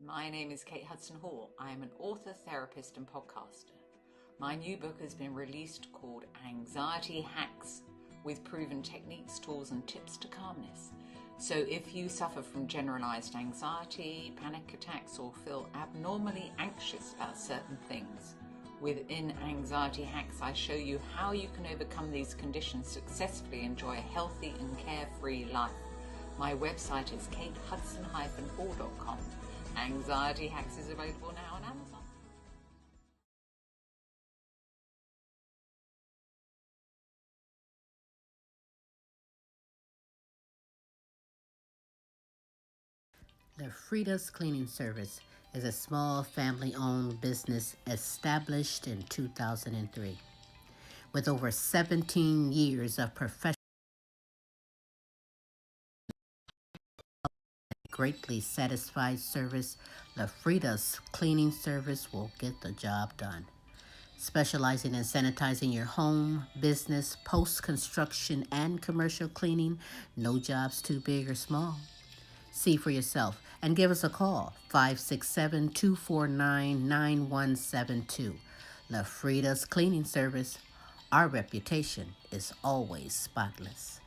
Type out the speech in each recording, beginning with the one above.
My name is Kate Hudson Hall. I am an author, therapist, and podcaster. My new book has been released called Anxiety Hacks, with proven techniques, tools, and tips to calmness. So if you suffer from generalized anxiety, panic attacks, or feel abnormally anxious about certain things, within Anxiety Hacks, I show you how you can overcome these conditions successfully, enjoy a healthy and carefree life. My website is katehudson-hall.com. Anxiety Hacks is available now on Amazon. The Frida's Cleaning Service is a small family-owned business established in 2003. With over 17 years of professional, greatly satisfied service, the Frida's Cleaning Service will get the job done. Specializing in sanitizing your home, business, post-construction, and commercial cleaning, no job's too big or small. See for yourself and give us a call, 567-249-9172. La Frida's Cleaning Service. Our reputation is always spotless.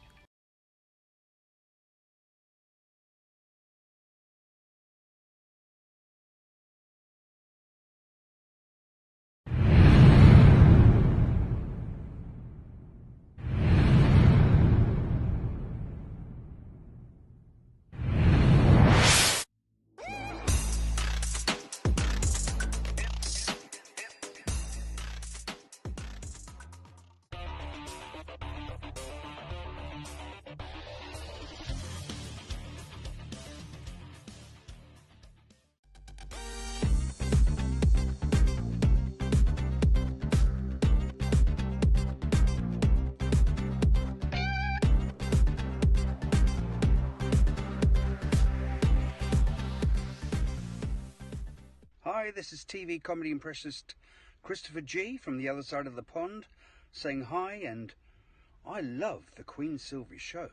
Hi, this is TV comedy impressionist Christopher G from the other side of the pond saying hi, and I love the Queen Silvy Show.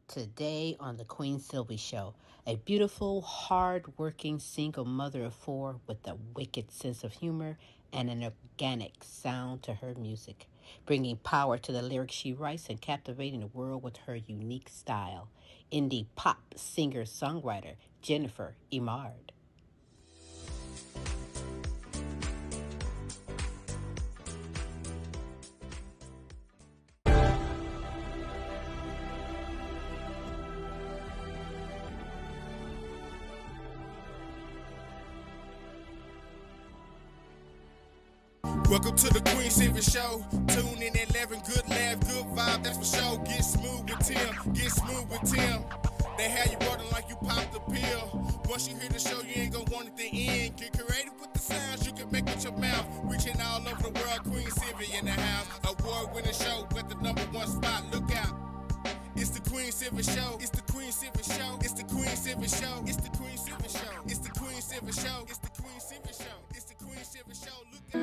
Today on the Queen Silvy Show, a beautiful, hard-working single mother of four with a wicked sense of humor and an organic sound to her music, bringing power to the lyrics she writes and captivating the world with her unique style. Indie pop singer-songwriter Jennifer Émard. Welcome to the Queen Silvy Show. Tune in at 11, good laugh, good vibe, that's for sure. Get smooth with Tim, get smooth with Tim. They have you rolling like you popped the pill. Once you hear the show, you ain't gonna want it to end. Get creative with the sounds you can make with your mouth. Reaching all over the world, Queen Silvy in the house. Award-winning show, got the #1 spot, look out. It's the Queen Silvy Show. It's the Queen Silvy Show. It's the Queen Silvy Show. It's the Queen Silvy Show. It's the Queen Silvy Show. It's the Queen Silvy Show. It's the Queen Silvy Show. Look out.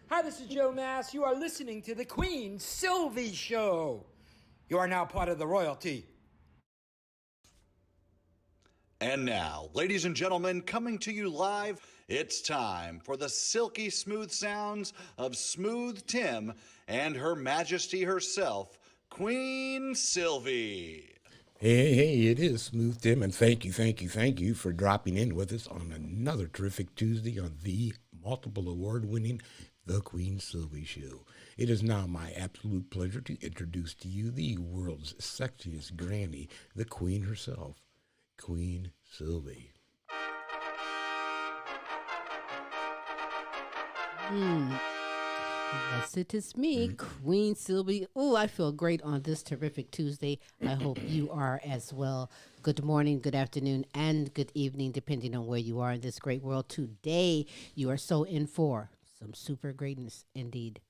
Hi, this is Joe Mass. You are listening to the Queen Silvy Show. You are now part of the royalty. And now, ladies and gentlemen, coming to you live, it's time for the silky smooth sounds of Smooth Tim and Her Majesty herself, Queen Silvy. Hey, it is Smooth Tim, and thank you for dropping in with us on another terrific Tuesday on the multiple award-winning The Queen Silvy Show. It is now my absolute pleasure to introduce to you the world's sexiest granny, the Queen herself, Queen Silvy. Yes, it is me, Queen Silvy. Oh, I feel great on this terrific Tuesday. I hope you are as well. Good morning, good afternoon, and good evening, depending on where you are in this great world. Today, you are so in for some super greatness indeed.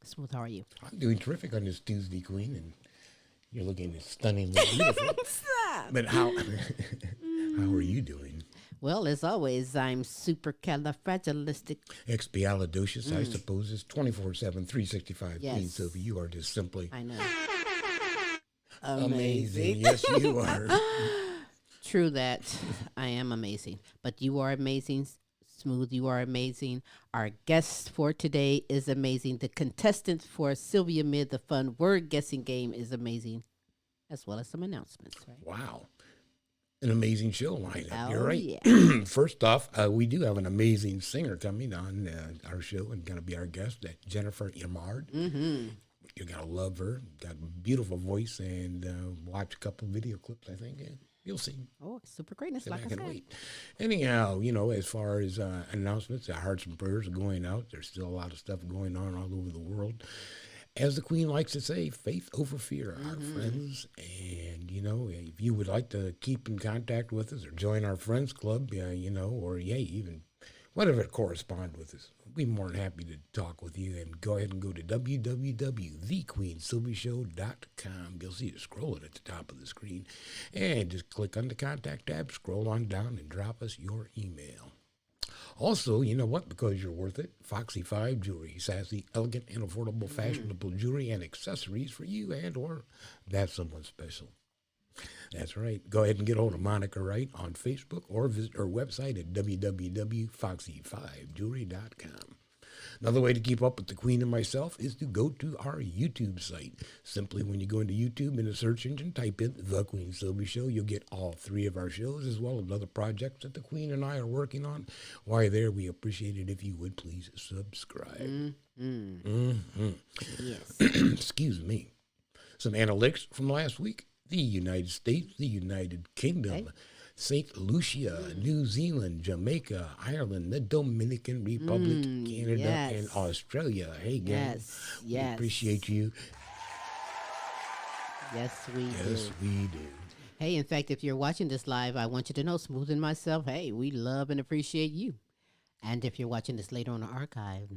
Smooth, how are you? I'm doing terrific on this Tuesday, Queen, and you're looking stunningly beautiful. Stop. But how are you doing? Well, as always, I'm supercalifragilistic. Expialidocious, I suppose, is 24/7, 365. Yes. Queen Sylvie, you are just simply I know. amazing. Yes, you are. True that. I am amazing. But you are amazing. Smooth, you are amazing. Our guest for today is amazing. The contestant for Silvy Émard, the fun word guessing game, is amazing, as well as some announcements. Right? Wow. An amazing show lineup. Oh, You're right. yeah. First off, we do have an amazing singer coming on our show and going to be our guest, Jennifer Émard. Mm-hmm. You're going to love her. Got a beautiful voice, and watch a couple video clips, I think. And you'll see. Oh, super greatness, So like I I can said. wait. Anyhow, as far as announcements, our hearts and prayers are going out. There's still a lot of stuff going on all over the world. As the Queen likes to say, faith over fear, our friends. And, if you would like to keep in contact with us or join our friends club, or even whatever, correspond with us, we'd be more than happy to talk with you. And go ahead and go to www.thequeensylvyshow.com. You'll see it scrolling at the top of the screen. And just click on the contact tab, scroll on down, and drop us your email. Also, you know what? Because you're worth it, Foxy 5 Jewelry. Sassy, elegant, and affordable, fashionable jewelry and accessories for you and or that someone special. That's right. Go ahead and get hold of Monica Wright on Facebook or visit her website at www.foxy5jewelry.com. Another way to keep up with the Queen and myself is to go to our YouTube site. Simply, when you go into YouTube in the search engine, type in The Queen Silvy Show. You'll get all 3 of our shows, as well as other projects that the Queen and I are working on. While there, we appreciate it if you would please subscribe. Yes. Excuse me. Some analytics from last week. The United States, the United Kingdom, St. Lucia, New Zealand, Jamaica, Ireland, the Dominican Republic, Canada, and Australia. Hey, gang. We appreciate you. Yes, we do. Yes, we do. Hey, in fact, if you're watching this live, I want you to know, Smooth and myself, hey, we love and appreciate you. And if you're watching this later on the archive,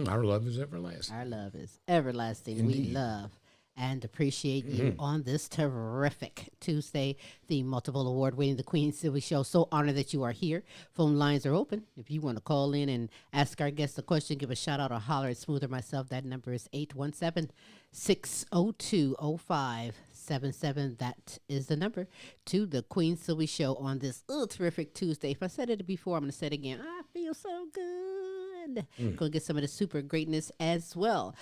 our love is everlasting. Our love is everlasting. Indeed. We love and appreciate you on this terrific Tuesday, the multiple award-winning The Queen Silvy Show. So honored that you are here. Phone lines are open. If you want to call in and ask our guest a question, give a shout-out or holler at Smooth or myself, that number is 817-602-0577. That is the number to The Queen Silvy Show on this terrific Tuesday. If I said it before, I'm going to say it again. I feel so good. Going to get some of the super greatness as well.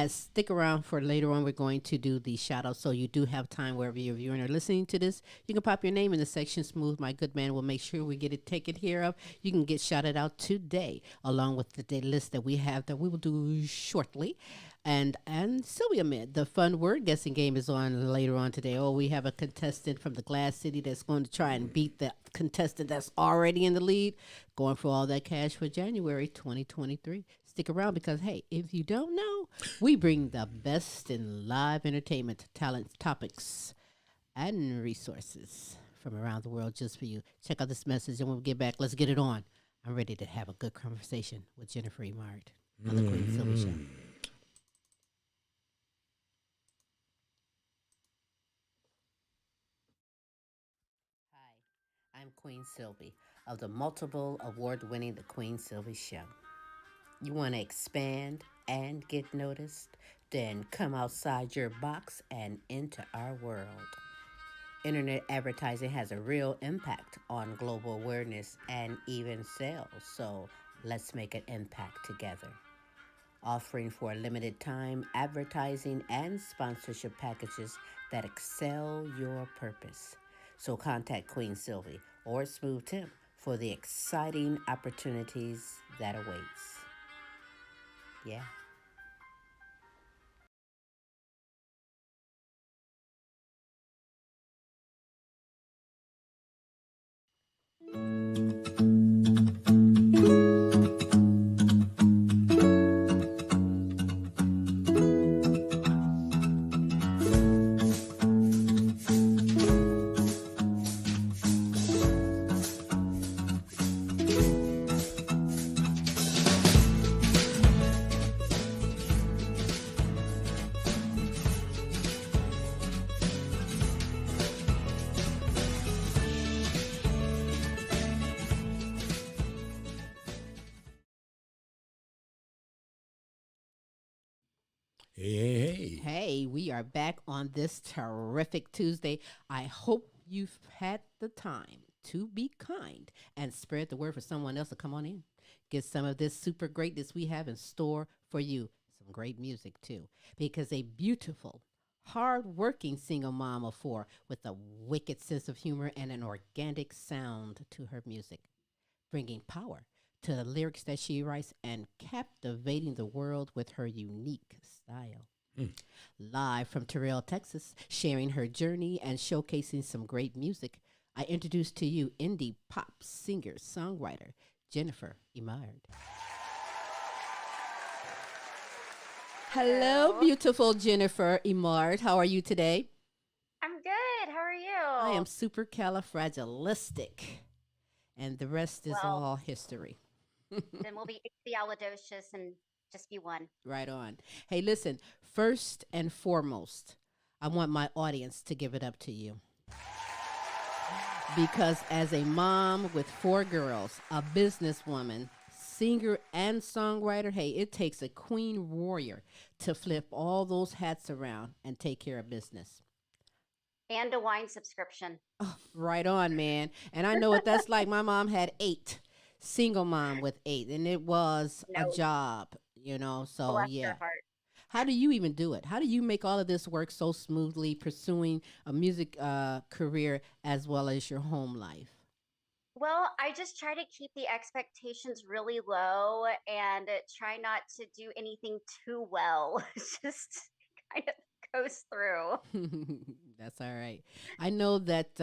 Stick around for later on. We're going to do the shout out. So you do have time wherever you're viewing or listening to this. You can pop your name in the section. Smooth, my good man, will make sure we get it taken care of. You can get shouted out today along with the day list that we have that we will do shortly. And Silvy Émard, the fun word guessing game is on later on today. Oh, we have a contestant from the Glass City that's going to try and beat the contestant that's already in the lead, going for all that cash for January 2023. Stick around because, hey, if you don't know, we bring the best in live entertainment, talent, topics, and resources from around the world just for you. Check out this message, and when we get back, let's get it on. I'm ready to have a good conversation with Jennifer Émard on the Queen Silvy Show. I'm Queen Silvy of the multiple award-winning The Queen Silvy Show. You want to expand and get noticed? Then come outside your box and into our world. Internet advertising has a real impact on global awareness and even sales, so let's make an impact together. Offering for a limited time advertising and sponsorship packages that excel your purpose. So contact Queen Silvy or Smooth Tim for the exciting opportunities that awaits. Yeah. Hey. Hey, we are back on this terrific Tuesday. I hope you've had the time to be kind and spread the word for someone else to come on in. Get some of this super greatness we have in store for you. Some great music, too, because a beautiful, hard-working single mom of four with a wicked sense of humor and an organic sound to her music, bringing power to the lyrics that she writes and captivating the world with her unique style. Live from Terrell, Texas, sharing her journey and showcasing some great music, I introduce to you indie pop singer songwriter Jennifer Émard. Hello, beautiful Jennifer Émard. How are you today? I'm good. How are I you? am supercalifragilistic, and the rest is Well, all history. then we'll be expialidocious and just be one. Right on. Hey, listen, first and foremost, I want my audience to give it up to you. Because as a mom with four girls, a businesswoman, singer, and songwriter, hey, it takes a queen warrior to flip all those hats around and take care of business. And a wine subscription. Oh, right on, man. And I know what that's like. My mom had 8, single mom with 8, and it was a No, job, so bless yeah. your heart. How do you even do it? How do you make all of this work so smoothly, pursuing a music career as well as your home life? Well, I just try to keep the expectations really low and try not to do anything too well. Just kind of coast through. That's all right. I know that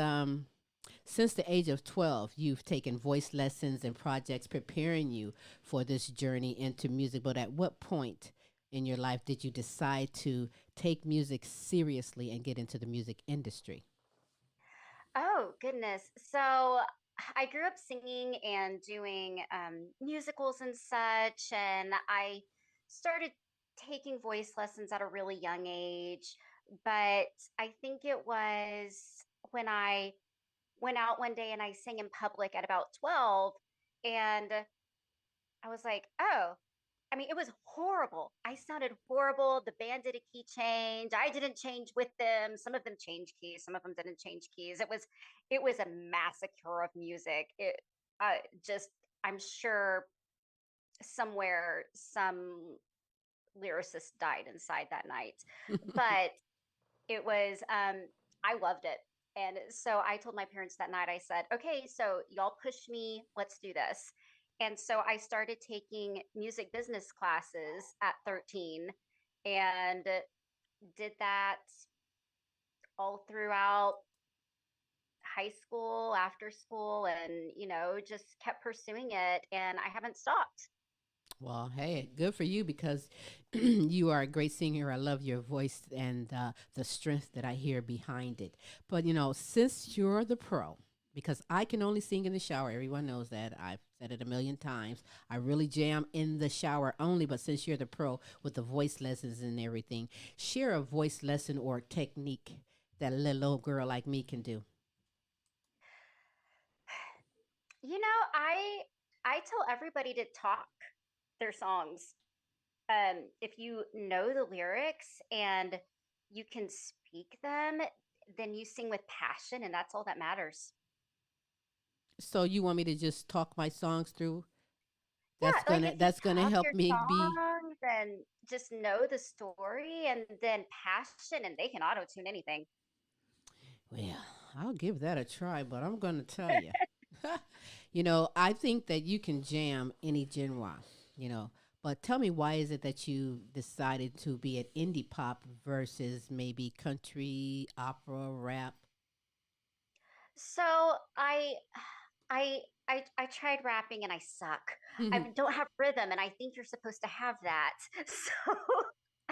since the age of 12, you've taken voice lessons and projects preparing you for this journey into music. But at what point in your life did you decide to take music seriously and get into the music industry? Oh, goodness. So I grew up singing and doing musicals and such, and I started taking voice lessons at a really young age. But I think it was when I went out one day and I sang in public at about 12, and I was like, oh, I mean, it was horrible. I sounded horrible. The band did a key change. I didn't change with them. Some of them changed keys. Some of them didn't change keys. It was a massacre of music. Just I'm sure somewhere some lyricist died inside that night, but it was I loved it. And so I told my parents that night, I said, okay, so y'all push me, let's do this. And so I started taking music business classes at 13 and did that all throughout high school, after school, and, just kept pursuing it. And I haven't stopped. Well, hey, good for you because you are a great singer. I love your voice and the strength that I hear behind it. But, since you're the pro, because I can only sing in the shower, everyone knows that. I've said it a million times. I really jam in the shower only, but since you're the pro with the voice lessons and everything, share a voice lesson or technique that a little old girl like me can do. I tell everybody to talk their songs. If you know the lyrics and you can speak them, then you sing with passion, and that's all that matters. So you want me to just talk my songs through? Yeah, That's like gonna if you that's gonna talk help your me be. songs and just know the story and then passion, and they can auto tune anything. Well, I'll give that a try, but I'm going to tell you. I think that you can jam any genre, but tell me, why is it that you decided to be at indie pop versus maybe country, opera, rap? So I I I tried rapping and I suck. I don't have rhythm, and I think you're supposed to have that. So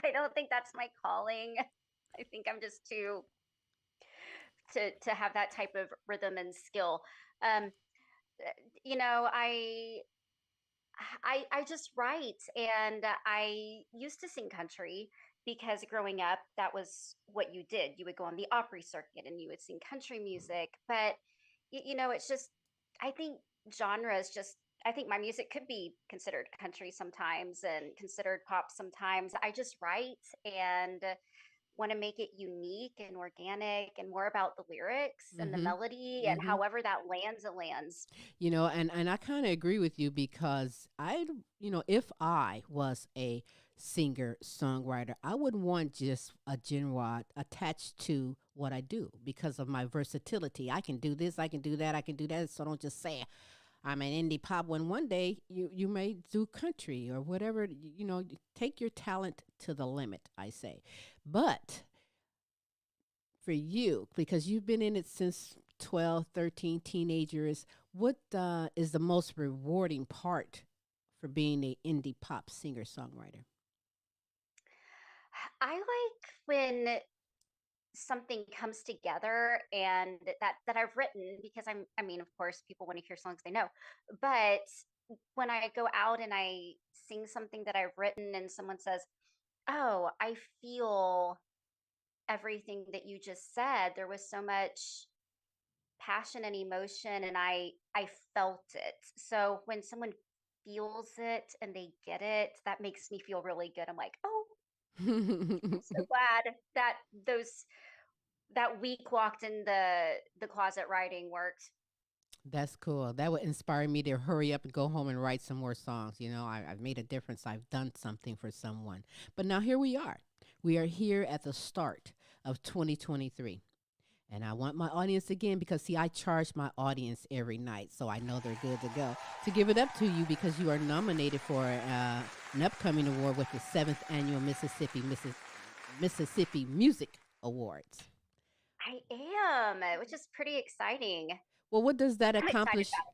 I don't think that's my calling. I think I'm just too to have that type of rhythm and skill. Um, you know, I just write, and I used to sing country because growing up that was what you did. You would go on the Opry circuit and you would sing country music, but it's just I think genres just I think my music could be considered country sometimes and considered pop sometimes. I just write and want to make it unique and organic and more about the lyrics and the Mm-hmm. melody, and Mm-hmm. however that lands, it lands. And I kind of agree with you because if I was a singer songwriter, I would want just a genre attached to what I do because of my versatility. I can do this, I can do that, I can do that. So don't just say I'm an indie pop when one day you may do country or whatever. Take your talent to the limit, I say. But for you, because you've been in it since 12, 13, teenagers, what is the most rewarding part for being a indie pop singer songwriter? I like when something comes together and that I've written, because I mean, of course, people want to hear songs they know, but when I go out and I sing something that I've written and someone says, "Oh, I feel everything that you just said. There was so much passion and emotion and I felt it." So when someone feels it and they get it, that makes me feel really good. I'm like, "Oh, I'm so glad that those that week walked in the closet writing worked." That's cool. That would inspire me to hurry up and go home and write some more songs. I've made a difference. I've done something for someone. But now here we are. We are here at the start of 2023. And I want my audience again because, see, I charge my audience every night, so I know they're good to go, to give it up to you because you are nominated for an upcoming award with the 7th Annual Mississippi Music Awards. I am, which is pretty exciting. Well, what does that I'm excited accomplish? about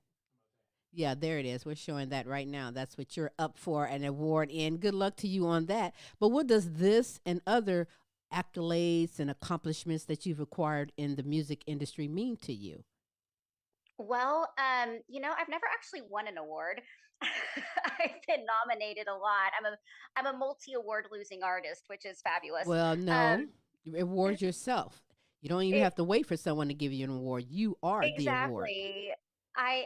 Yeah, there it is. We're showing that right now. That's what you're up for, an award in. Good luck to you on that. But what does this and other accolades and accomplishments that you've acquired in the music industry mean to you? it. Well, I've never actually won an award. I've been nominated a lot. I'm a multi-award losing artist, which is fabulous. Well, Um, no, you reward yourself. You don't even it have to wait for someone to give you an award. You are the award. Exactly.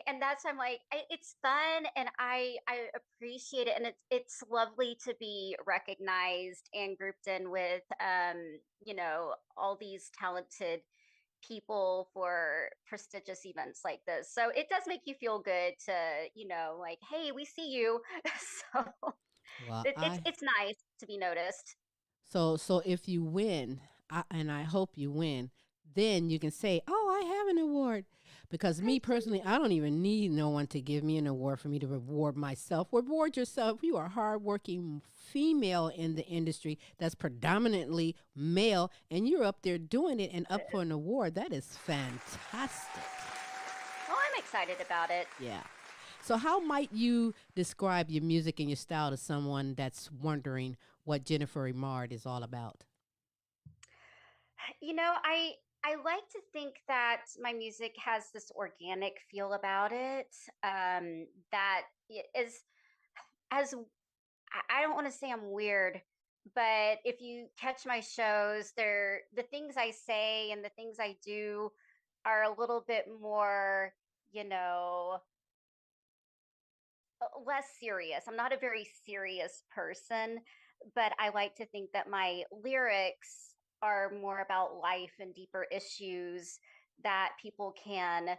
And that's I'm like it's fun and I appreciate it, and it's lovely to be recognized and grouped in with all these talented people for prestigious events like this. So it does make you feel good to, like, hey, we see you. So Well, it's nice to be noticed. so if you win, and I hope you win, then you can say, "Oh, I have an award." Because me personally, I don't even need no one to give me an award for me to reward myself. Reward yourself. You are a hardworking female in the industry that's predominantly male, and you're up there doing it and up for an award. That is fantastic. Well, I'm excited about it. Yeah. So, how might you describe your music and your style to someone that's wondering what Jennifer Émard is all about? I like to think that my music has this organic feel about it. That is as I don't want to say I'm weird, but if you catch my shows, the things I say and the things I do are a little bit more, you know, less serious. I'm not a very serious person, but I like to think that my lyrics are more about life and deeper issues that people can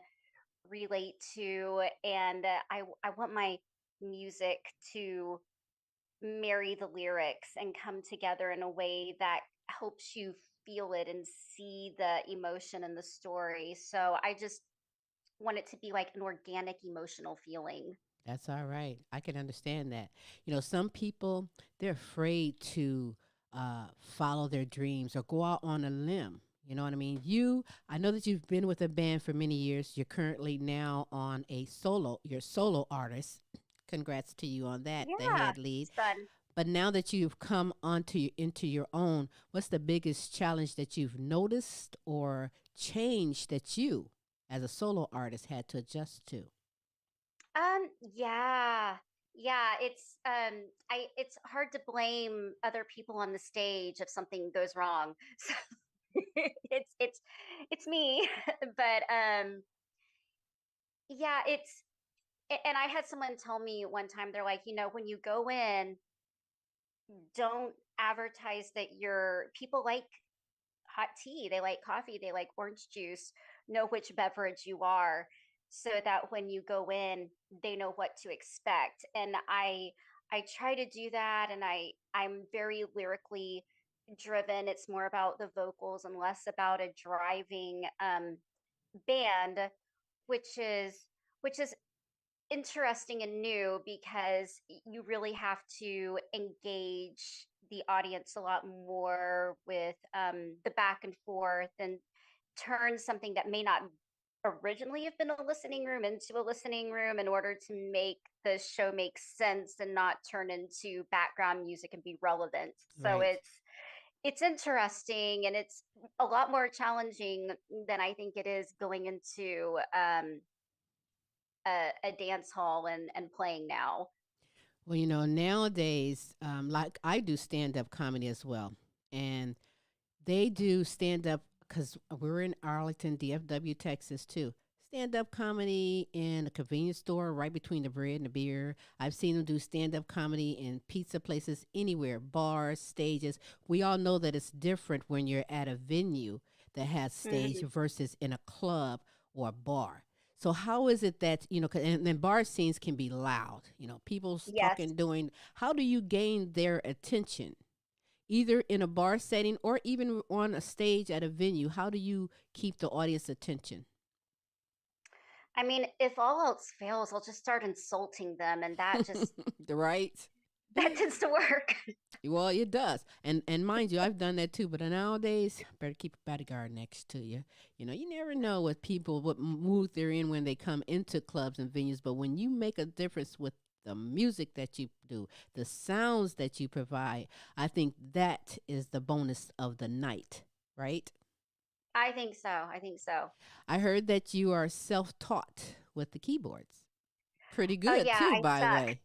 relate to. And I want my music to marry the lyrics and come together in a way that helps you feel it and see the emotion in the story. So I just want it to be like an organic emotional feeling. That's all right. I can understand that. Some people, they're afraid to follow their dreams or go out on a limb. You know what I mean? I know that you've been with a band for many years. You're currently now on you're solo artist. Congrats to you on that, the Yeah, head lead. it's fun. But now that you've come into your own, what's the biggest challenge that you've noticed or changed that you, as a solo artist, had to adjust to? Yeah. Yeah, it's hard to blame other people on the stage if something goes wrong. So it's me. But yeah, And I had someone tell me one time, they're like, when you go in, don't advertise that people like hot tea, they like coffee, they like orange juice, know which beverage you are, so that when you go in, they know what to expect. And I try to do that, and I'm very lyrically driven. It's more about the vocals and less about a driving band, which is interesting and new, because you really have to engage the audience a lot more with the back and forth, and turn something that may not originally have been a listening room into a listening room in order to make the show make sense and not turn into background music and be relevant. So Right. it's interesting, and it's a lot more challenging than I think it is going into a dance hall and playing now. Well, nowadays, like I do stand up comedy as well. And they do stand up because we're in Arlington, DFW, Texas, too. Stand up comedy in a convenience store right between the bread and the beer. I've seen them do stand up comedy in pizza places, anywhere, bars, stages. We all know that it's different when you're at a venue that has stage Mhm. versus in a club or a bar. So how is it that, 'cause- and then bar scenes can be loud, people's Yes. talking, doing, how do you gain their attention? Either in a bar setting or even on a stage at a venue, how do you keep the audience attention? I mean, if all else fails, I'll just start insulting them, and Right? that tends to work. Well, it does. And mind you, I've done that too, but nowadays, better keep a bodyguard next to you. You never know what mood they're in when they come into clubs and venues, but when you make a difference with the music that you do, the sounds that you provide, I think that is the bonus of the night, right? I think so. I think so. I heard that you are self-taught with the keyboards. Pretty Oh good yeah, too, I by the suck. way.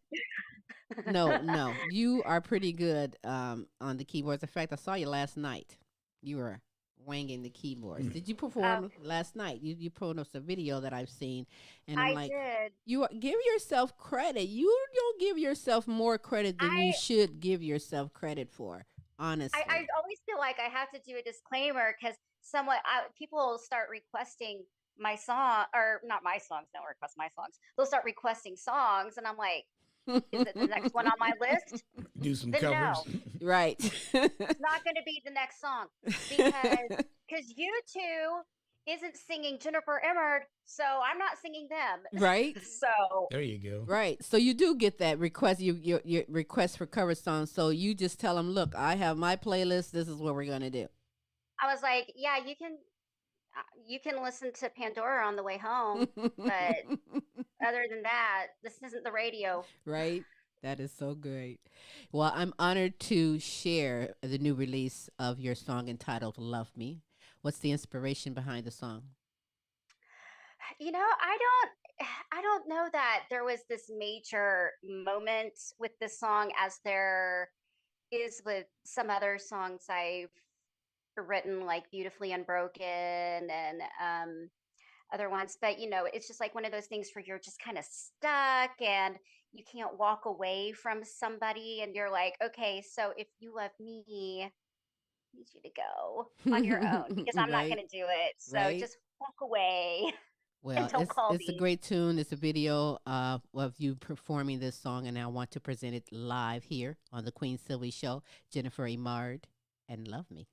No, no, you are pretty good on the keyboards. In fact, I saw you last night. You were wanging the keyboards. Did you Oh, perform last night? You put us a video that I've seen, and I'm I like, did. give yourself credit. You don't give yourself more credit than you I should give yourself credit for. I Honestly, always feel like I have to do a disclaimer, because people will start requesting my song, or not my songs. Don't request my songs. They'll start requesting songs, and I'm like, is it the next one on my list? Do some Then covers. no, right, it's not going to be the next song, because you two isn't singing Jennifer Émard, so I'm not singing them. right. So There you go. Right. So you do get that request, your request for cover songs. So you just tell them, look, I have my playlist. This is what we're going to do. I was like, yeah, you can listen to Pandora on the way home, but other than that, this isn't the radio. Right. That is so great. Well, I'm honored to share the new release of your song entitled Love Me. What's the inspiration behind the song? I don't know that there was this major moment with this song, as there is with some other songs I've written, like Beautifully Unbroken, and other ones. But it's just like one of those things where you're just kind of stuck, and you can't walk away from somebody, and you're like, okay, so if you love me, I need you to go on your own, because I'm not Right. going to do it. So Right. just walk away and Well, don't call it's a me. great tune. It's a video of you performing this song, and I want to present it live here on the Queen Silvy Show. Jennifer Émard and Love Me.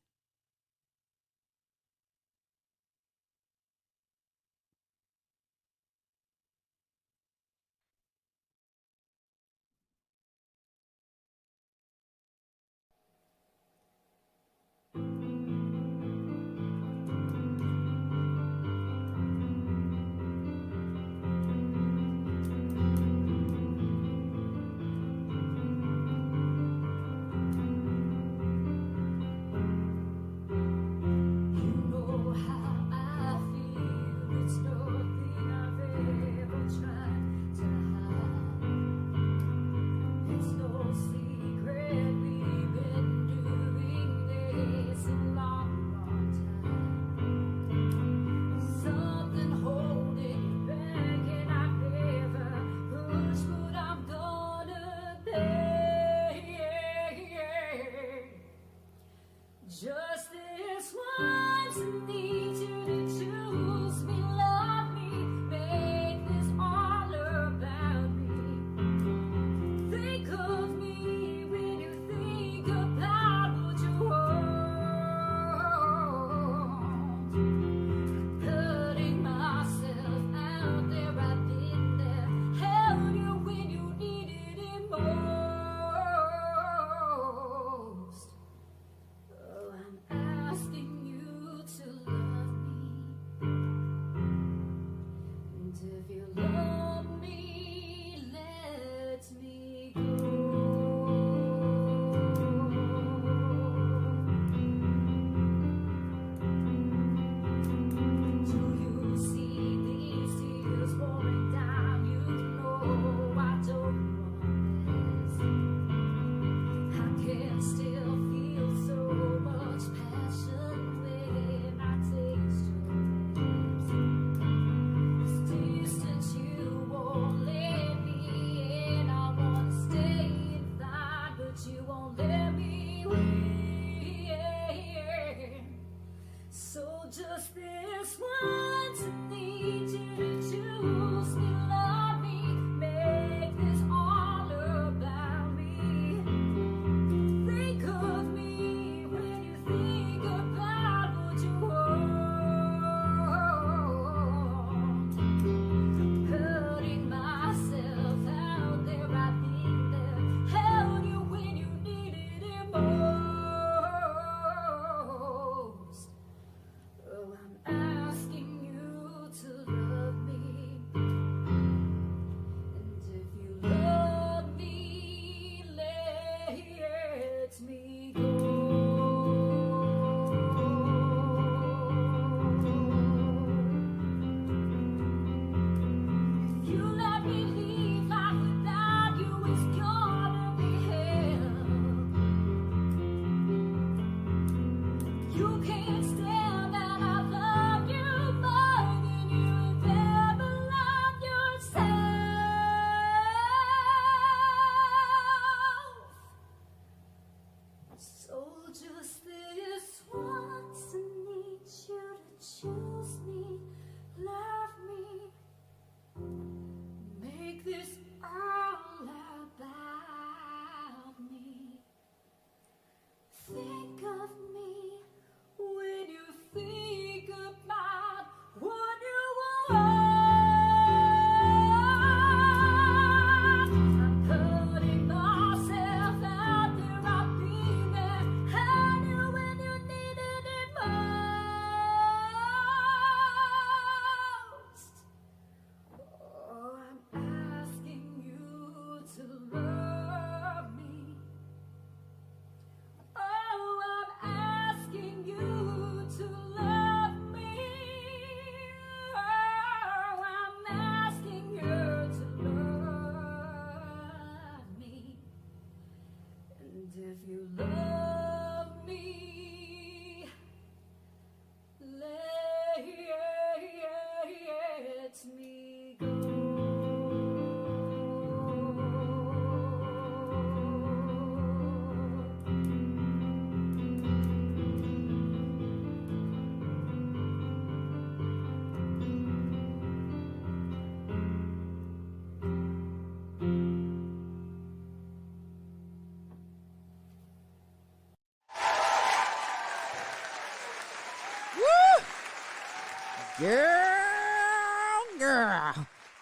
Girl.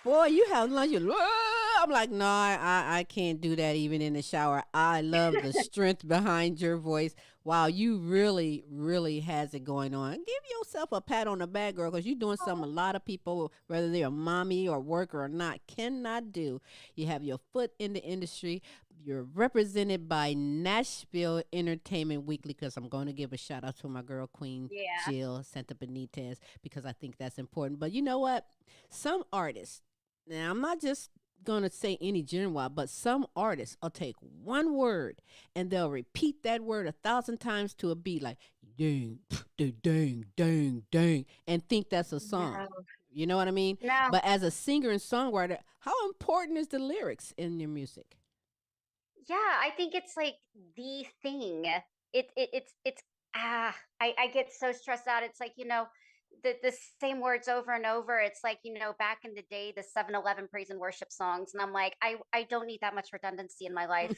Boy, you have lunch. I'm like, no, I can't do that even in the shower. I love the strength behind your voice. Wow, you really, really has it going on. Give yourself a pat on the back, girl, because you're doing something a lot of people, whether they're a mommy or worker or not, cannot do. You have your foot in the industry. You're represented by Nashville Entertainment Weekly, because I'm going to give a shout out to my girl, Queen Yeah. Jill Santa Benitez, because I think that's important. But you know what? Some artists, now I'm not just gonna say any genre, but some artists will take one word and they'll repeat that word 1,000 times to a beat, like ding, ding, ding, ding, ding, and think that's a song. No. You know what I mean? No. But as a singer and songwriter, how important is the lyrics in your music? Yeah, I think it's like the thing. It's I get so stressed out. It's like, the same words over and over. It's like, back in the day, the 7-Eleven praise and worship songs. And I'm like, I don't need that much redundancy in my life.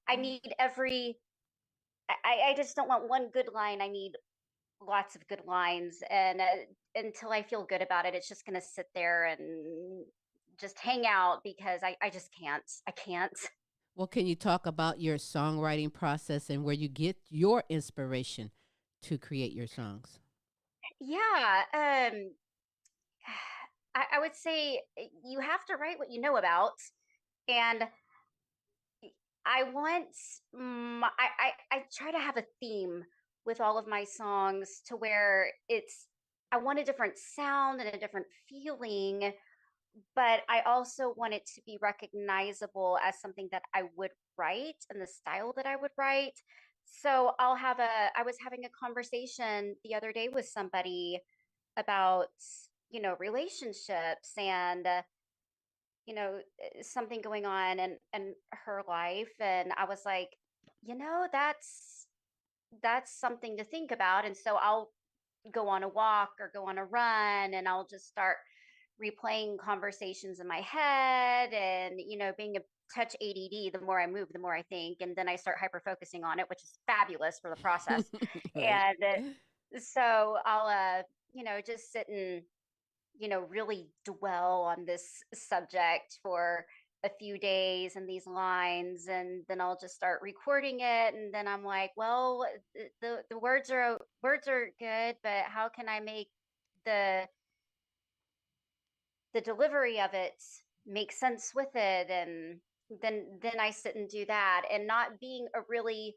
I need I just don't want one good line. I need lots of good lines. And until I feel good about it, it's just going to sit there and just hang out because I just can't. I can't. Well, can you talk about your songwriting process and where you get your inspiration to create your songs? Yeah. I would say you have to write what you know about. And I want, I try to have a theme with all of my songs to where I want a different sound and a different feeling, but I also want it to be recognizable as something that I would write and the style that I would write. So I was having a conversation the other day with somebody about, relationships and, something going on in her life. And I was like, that's something to think about. And so I'll go on a walk or go on a run and I'll just start replaying conversations in my head and being a touch ADD, the more I move the more I think, and then I start hyper focusing on it, which is fabulous for the process. Right. And so I'll just sit and really dwell on this subject for a few days and these lines, and then I'll just start recording it, and then I'm like, well, the words are good, but how can I make the the delivery of it make sense with it? And then I sit and do that. And not being a really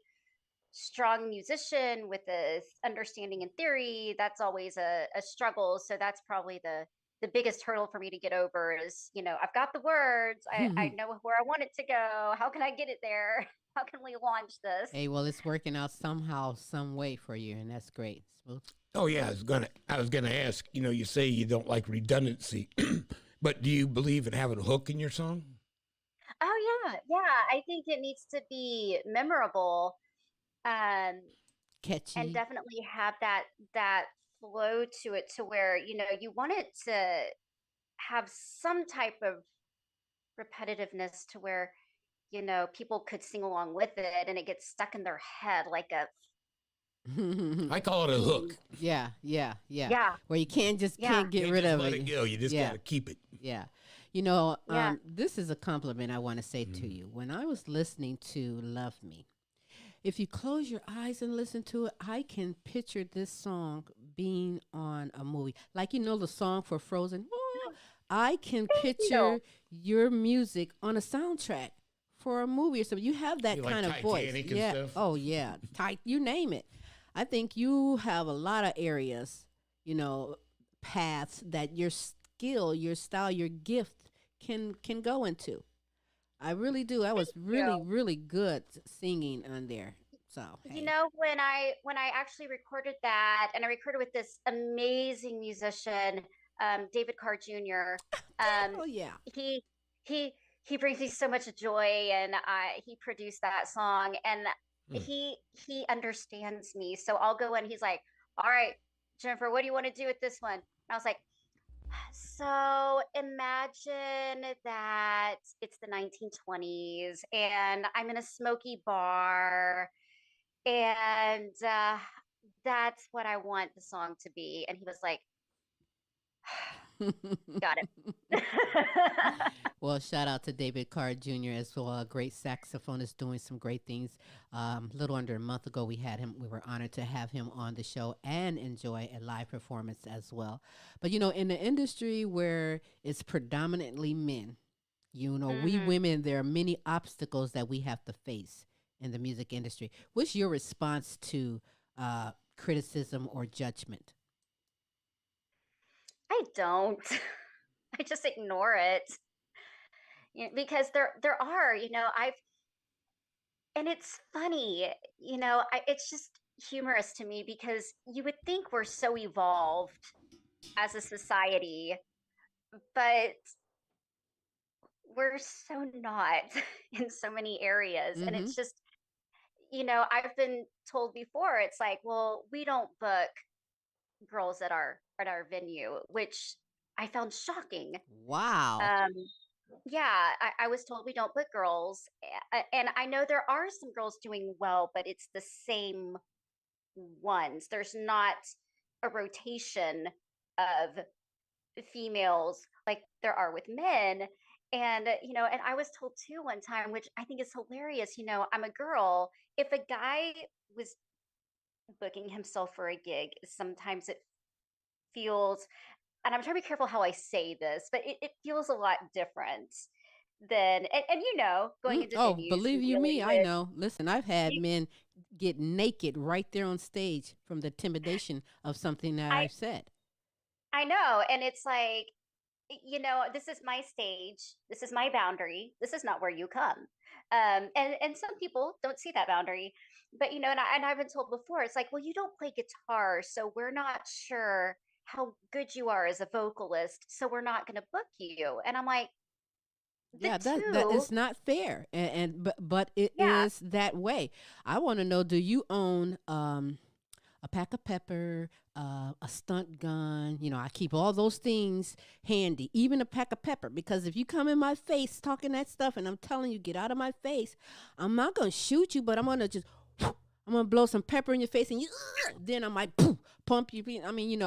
strong musician with this understanding in theory, that's always a struggle. So that's probably the biggest hurdle for me to get over is, I've got the words, I know where I want it to go, how can I get it there? How can we launch this? Hey, well, it's working out somehow, some way for you, and that's great. Smooth. Oh yeah, I was gonna ask. You say you don't like redundancy, but do you believe in having a hook in your song? Oh yeah, I think it needs to be memorable. um and Catchy. definitely have that flow to it, to where you want it to have some type of repetitiveness, to where people could sing along with it and it gets stuck in their head like a I call it a theme. hook. Yeah, yeah, yeah. Yeah, Where you can't just yeah, can't get Can't rid just of let it. it go. You just Yeah, gotta keep it. yeah. yeah. This is a compliment I want to say to you. When I was listening to Love Me, if you close your eyes and listen to it, I can picture this song being on a movie. Like, the song for Frozen. I can Thank you. picture your music on a soundtrack for a movie or something. You have that You like kind of voice. Titanic and Yeah. stuff? Oh, yeah. Tight. You name it. I think you have a lot of areas, you know, paths that your skill, your style, your gift can go into. I really do. I was Yeah. really, really good singing on there. So hey. When I actually recorded that, and I recorded with this amazing musician, David Carr Jr. Oh yeah. He he he brings me so much joy, and he produced that song, and Hmm. he understands me. So I'll go in. He's like, "All right, Jennifer, what do you want to do with this one?" And I was like, so imagine that it's the 1920s and I'm in a smoky bar, and that's what I want the song to be. And he was like, Got it. Well, shout out to David Carr Jr. as well, a great saxophonist doing some great things. A little under a month ago, we had him. We were honored to have him on the show and enjoy a live performance as well. But in the industry where it's predominantly men, we Hmm. women, there are many obstacles that we have to face in the music industry. What's your response to criticism or judgment? I don't. I just ignore it. Because there are, I've and it's funny, it's just humorous to me because you would think we're so evolved as a society, but we're so not in so many areas. And Mm-hmm. it's just, I've been told before, it's like, well, we don't book girls at our venue, which I found shocking. Wow. Um, yeah, I was told we don't book girls, and I know there are some girls doing well, but it's the same ones. There's not a rotation of females like there are with men. And and I was told too one time, which I think is hilarious. I'm a girl. If a guy was booking himself for a gig, sometimes it feels, and I'm trying to be careful how I say this, but it feels a lot different than, and going into Oh, venues believe and you dealing me, I with know. Listen, I've had you. men get naked right there on stage from the intimidation of something that I I've said. I know, and it's like, this is my stage, this is my boundary, this is not where you come. And some people don't see that boundary, but and I've been told before, it's like, well, you don't play guitar, so we're not sure how good you are as a vocalist, so we're not going to book you. And I'm like, the Yeah, that two, is not fair, and but it yeah, is that way. I want to know: do you own a pack of pepper, a stunt gun? I keep all those things handy, even a pack of pepper, because if you come in my face talking that stuff, and I'm telling you, get out of my face, I'm not gonna shoot you, but I'm gonna just I'm gonna blow some pepper in your face, and you. Then I might pump you. I mean,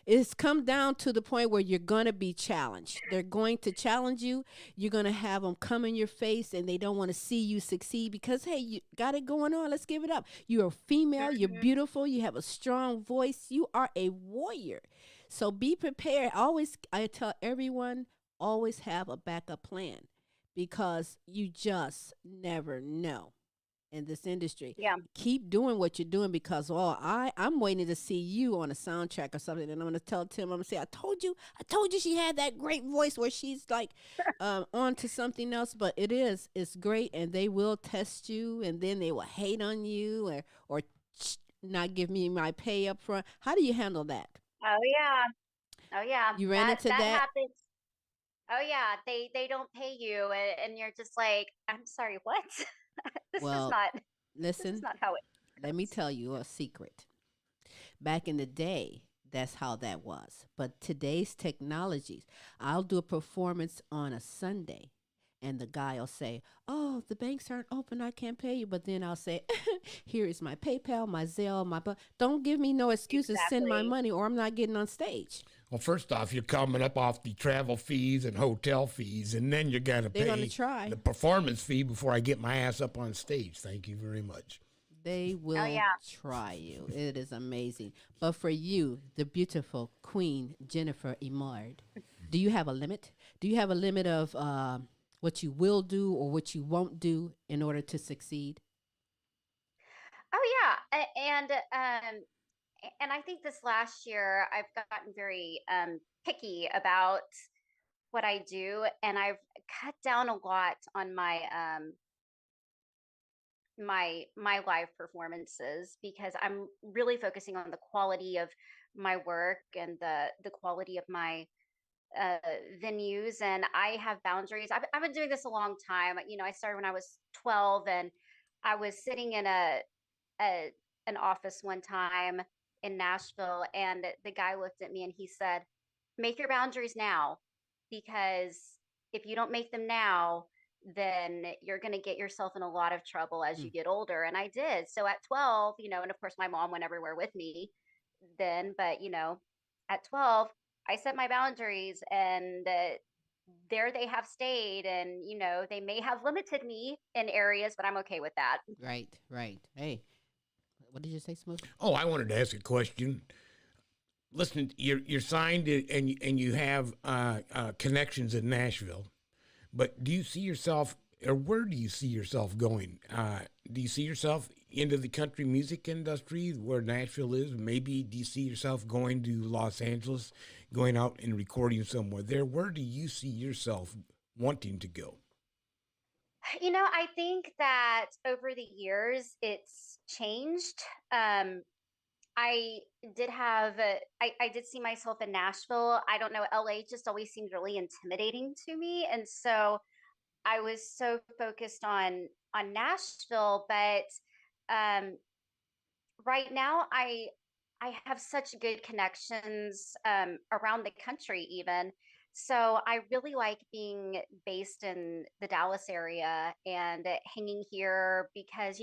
it's come down to the point where you're gonna be challenged. They're going to challenge you. You're gonna have them come in your face, and they don't want to see you succeed because hey, you got it going on. Let's give it up. You're a female. You're mhm, beautiful. You have a strong voice. You are a warrior. So be prepared. Always, I tell everyone, always have a backup plan because you just never know in this industry. yeah. Keep doing what you're doing because I'm waiting to see you on a soundtrack or something, and I'm gonna tell Tim, I'm gonna say, I told you she had that great voice where she's like on to something else, but it's great, and they will test you, and then they will hate on you or not give me my pay up front. How do you handle that? Oh yeah. Oh yeah. You ran That into that that? happens. Oh yeah, they don't pay you, and you're just like, I'm sorry, what? this is Well, not this is listen, not how it let me goes. tell you a secret. Back in the day, that's how that was. But today's technologies, I'll do a performance on a Sunday, and the guy will say, "Oh, the banks aren't open. I can't pay you." But then I'll say, "Here is my PayPal, my Zelle, my don't give me no excuses. Send my Exactly. money, or I'm not getting on stage." Well, first off, you're coming up off the travel fees and hotel fees, and then you got to They're gonna pay try. the performance fee before I get my ass up on stage. Thank you very much. They Oh will yeah. try you. It is amazing. But for you, the beautiful Queen Jennifer Émard, do you have a limit? Do you have a limit of what you will do or what you won't do in order to succeed? Oh yeah. And I think this last year I've gotten very picky about what I do, and I've cut down a lot on my live performances because I'm really focusing on the quality of my work and the quality of my uh, venues. And I have boundaries. I've been doing this a long time. I started when I was 12, and I was sitting in a an office one time in Nashville, and the guy looked at me and he said, "Make your boundaries now, because if you don't make them now, then you're going to get yourself in a lot of trouble as Hmm. you get older." And I did. So at 12, and of course my mom went everywhere with me then, but at 12, I set my boundaries, and there they have stayed. And they may have limited me in areas, but I'm okay with that. Right, right. Hey, what did you say, Smooth? Oh, I wanted to ask a question. Listen, you're signed and you have connections in Nashville, but do you see yourself, or where do you see yourself going? Do you see yourself into the country music industry where Nashville is? Maybe do you see yourself going to Los Angeles, going out and recording somewhere there? Where do you see yourself wanting to go? I think that over the years it's changed. I did have, I did see myself in Nashville. I don't know, LA just always seemed really intimidating to me. And so I was so focused on Nashville, but um, right now I have such good connections around the country even. So I really like being based in the Dallas area and hanging here because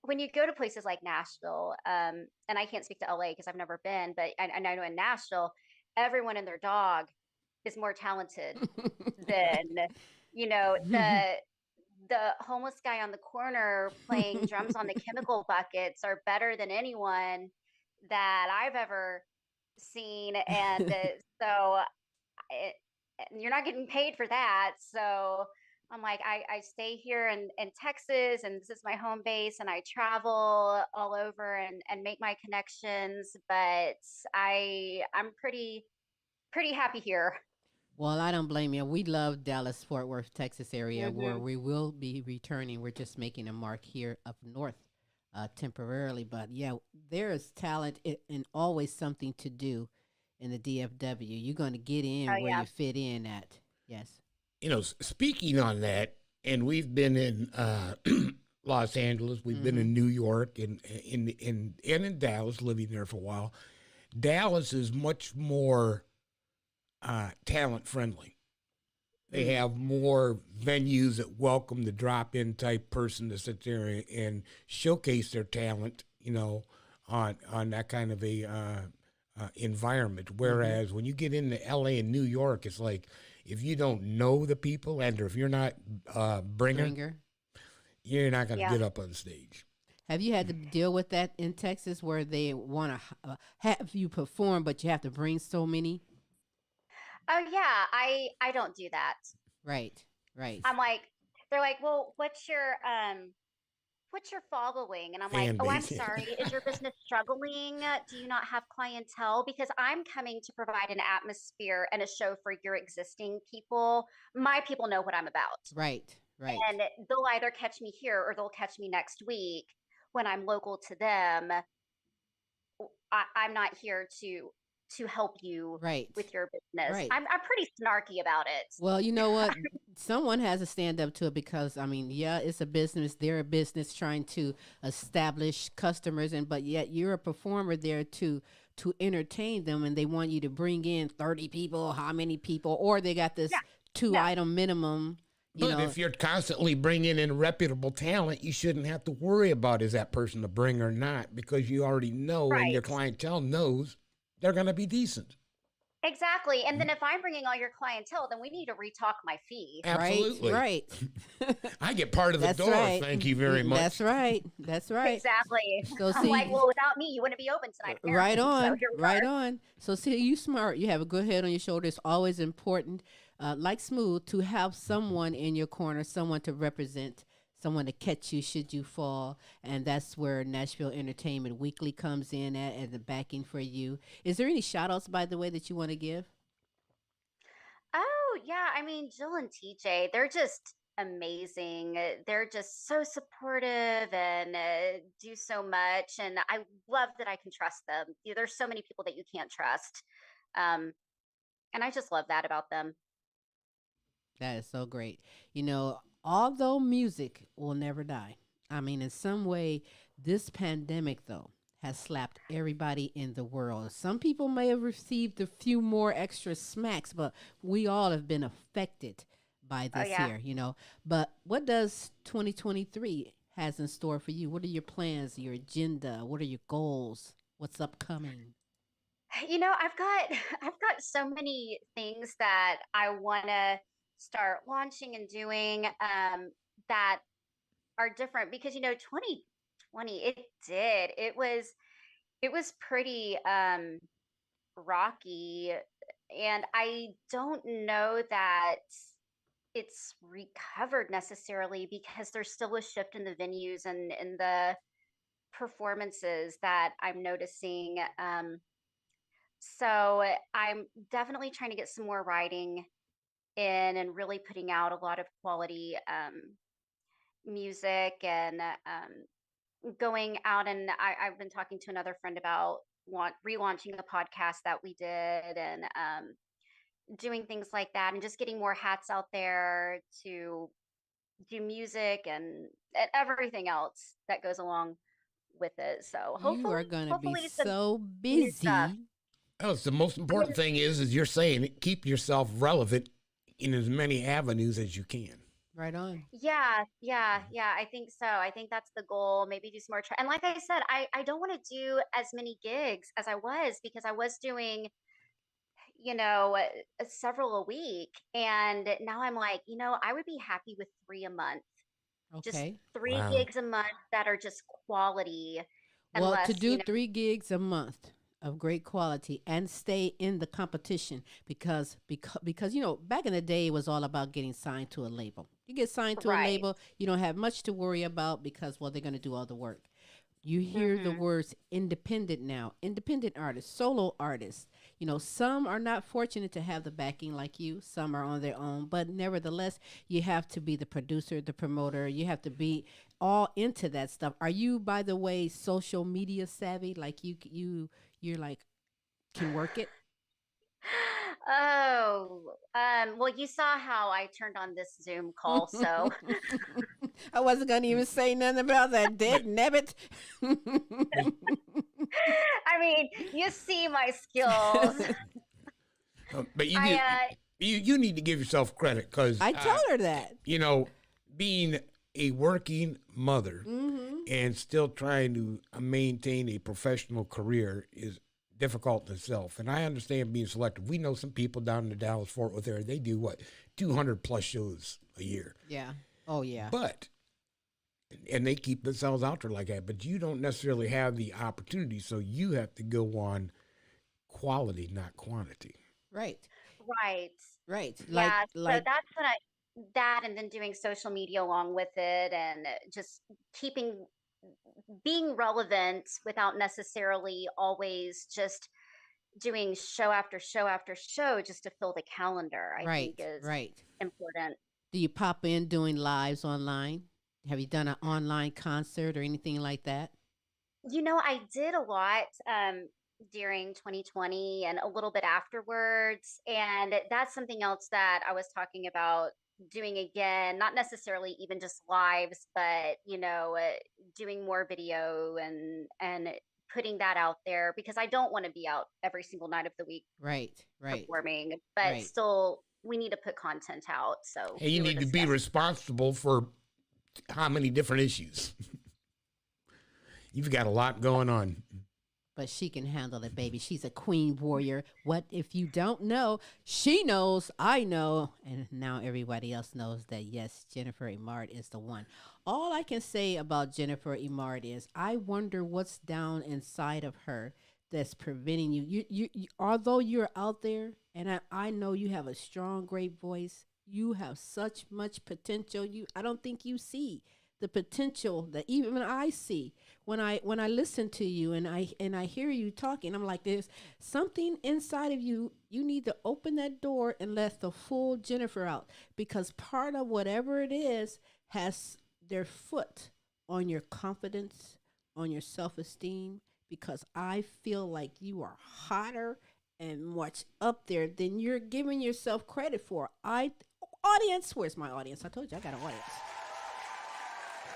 when you go to places like Nashville, and I can't speak to LA because I've never been, but I know in Nashville, everyone and their dog is more talented than the homeless guy on the corner playing drums on the chemical buckets are better than anyone that I've ever seen. And so it, and you're not getting paid for that. So I'm like, I stay here in Texas, and this is my home base, and I travel all over and make my connections. But I'm pretty happy here. Well, I don't blame you. We love Dallas, Fort Worth, Texas area where Hmm. we will be returning. We're just making a mark here up north temporarily. But yeah, there is talent and always something to do in the DFW. You're going to get Oh in where yeah. you fit in at. Yes. Speaking on that, and we've been in Los Angeles, we've been Mm-hmm. in New York, and in Dallas, living there for a while. Dallas is much more talent friendly. They Mm. have more venues that welcome the drop in type person to sit there and showcase their talent, on that kind of a environment. Mm-hmm. Whereas when you get into LA and New York, it's like if you don't know the people and or if you're not bringer, Bringer. you're not going to Yeah. get up on stage. Have you had to deal with that in Texas where they want to have you perform, but you have to bring so many? Oh yeah. I don't do that. Right. Right. I'm like, they're like, well, what's your following? And I'm like, Fan oh, I'm base. sorry. Is your business struggling? Do you not have clientele? Because I'm coming to provide an atmosphere and a show for your existing people. My people know what I'm about. Right. Right. And they'll either catch me here or they'll catch me next week when I'm local to them. I'm not here to help you Right. with your business. Right. I'm pretty snarky about it. Well, you know what? Someone has to stand up to it because I mean, yeah, it's a business. They're a business trying to establish customers, and but yet you're a performer there to entertain them, and they want you to bring in 30 people, how many people, or they got this Yeah. two No. item minimum. You But know, if you're constantly bringing in reputable talent, you shouldn't have to worry about is that person to bring or not because you already know and your Right. clientele knows they're going to be decent. Exactly. And then if I'm bringing all your clientele, then we need to retalk my fee. right, Absolutely. right. I get part of the That's door. right. Thank you very much. That's right. That's right. Exactly. So I'm like, see, well, without me, you wouldn't be open tonight, right apparently. So on, here we right are. on. So see, you smart. You have a good head on your shoulder. It's always important, like Smooth, to have someone in your corner, someone to represent, someone to catch you should you fall. And that's where Nashville Entertainment Weekly comes in at and the backing for you. Is there any shout outs, by the way, that you want to give? Oh, yeah. I mean, Jill and TJ, they're just amazing. They're just so supportive and do so much. And I love that I can trust them. There's so many people that you can't trust. Um, and I just love that about them. That is so great. Although music will never die, I mean, in some way, this pandemic, though, has slapped everybody in the world. Some people may have received a few more extra smacks, but we all have been affected by Oh, this yeah. here. But what does 2023 has in store for you? What are your plans, your agenda? What are your goals? What's upcoming? I've got so many things that I want to start launching and doing that are different because 2020 it was pretty rocky, and I don't know that it's recovered necessarily because there's still a shift in the venues and in the performances that I'm noticing. So I'm definitely trying to get some more writing in and really putting out a lot of quality music and going out. And I've been talking to another friend about relaunching the podcast that we did, and doing things like that, and just getting more hats out there to do music and everything else that goes along with it. So You are going to be hopefully some so new stuff. busy. Oh, it's the most important thing is you're saying keep yourself relevant in as many avenues as you can. Right on. Yeah, I think so. I think that's the goal. Maybe do some more and like I said, I don't want to do as many gigs as I was, because I was doing several a week, and now I'm like, I would be happy with 3 a month. Just Okay. 3 Wow. gigs a month that are just quality, Well, to unless, do 3 gigs a month of great quality and stay in the competition because back in the day it was all about getting signed to a label. You get signed to a right. label, you don't have much to worry about because they're going to do all the work. You hear the Hmm. words independent now, independent artists, solo artists. Some are not fortunate to have the backing like you, some are on their own, but nevertheless, you have to be the producer, the promoter, you have to be all into that stuff. Are you, by the way, social media savvy? Like you're like can work it? Oh, well, you saw how I turned on this Zoom call, so I wasn't gonna even say nothing about that dead nabbit. I mean, you see my skills. But you I need you need to give yourself credit because I told her that. being a working mother Mm-hmm. and still trying to maintain a professional career is difficult in itself. And I understand being selective. We know some people down in the Dallas Fort Worth area. They do 200 plus shows a year. Yeah. Oh yeah. But and they keep themselves out there like that. But you don't necessarily have the opportunity, so you have to go on quality, not quantity. Right. right. Right. Yeah, so Like that's what that, and then doing social media along with it, and just being relevant without necessarily always just doing show after show after show just to fill the calendar, I think right, is right. important. Do you pop in doing lives online? Have you done an online concert or anything like that? I did a lot during 2020 and a little bit afterwards. And that's something else that I was talking about doing again, not necessarily even just lives, but, doing more video and putting that out there, because I don't want to be out every single night of the week Right, right, performing, but right. still we need to put content out. So And you we were need to be discussing. responsible for how many different issues. You've got a lot going on. But she can handle it, baby. She's a queen warrior. What if you don't know? She knows, I know, and now everybody else knows that, yes, Jennifer Émard is the one. All I can say about Jennifer Émard is I wonder what's down inside of her that's preventing you. Although you're out there, and I know you have a strong, great voice, you have such much potential. I don't think you see the potential that even I see when I listen to you and I hear you talking. I'm like, there's something inside of you. You need to open that door and let the full Jennifer out, because part of whatever it is has their foot on your confidence, on your self-esteem, because I feel like you are hotter and much up there than you're giving yourself credit for. Audience, where's my audience? I told you I got an audience.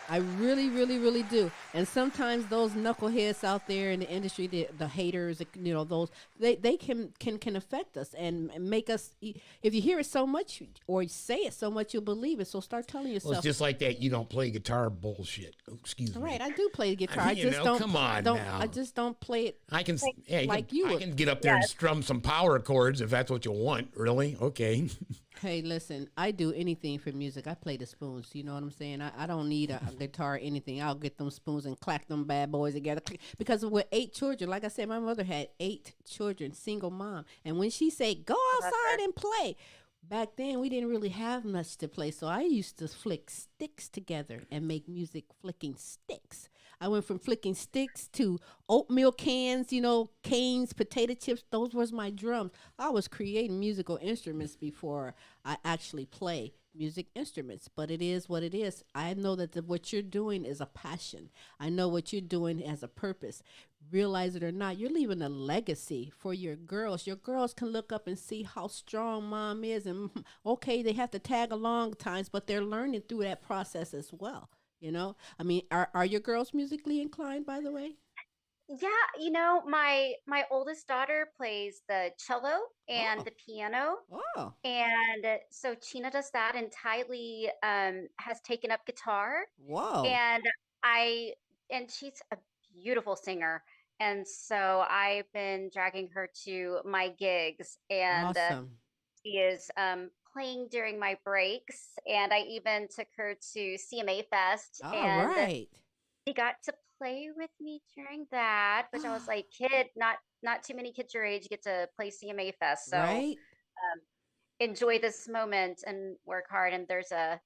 I really, really, really do. And sometimes those knuckleheads out there in the industry, the haters, those they can affect us and make us. If you hear it so much or say it so much, you'll believe it. So start telling yourself. Well, it's just like that. You don't play guitar bullshit. Oh, excuse me. Right, I do play the guitar. I mean, I just don't. Come on now. I just don't play it. I can. Like you I would. can get up there and strum some power chords if that's what you want. Really? Okay. Hey, listen, I do anything for music. I play the spoons. You know what I'm saying? I don't need a guitar or anything. I'll get them spoons and clack them bad boys together. Because with 8 children, like I said, my mother had 8 children, single mom. And when she said, go outside and play, back then we didn't really have much to play. So I used to flick sticks together and make music flicking sticks. I went from flicking sticks to oatmeal cans, canes, potato chips. Those was my drums. I was creating musical instruments before I actually play music instruments. But it is what it is. I know that what you're doing is a passion. I know what you're doing has a purpose. Realize it or not, you're leaving a legacy for your girls. Your girls can look up and see how strong mom is. And okay, they have to tag along times, but they're learning through that process as well. I mean, are your girls musically inclined, by the way? Yeah, my oldest daughter plays the cello and the piano. Oh, And so China does that, and Tylee has taken up guitar. whoa. And she's a beautiful singer. And so I've been dragging her to my gigs, and Awesome. she is playing during my breaks. And I even took her to CMA Fest, All and right. she got to play with me during that, which I was like, kid, not too many kids your age get to play CMA Fest. So Right? enjoy this moment and work hard. And there's a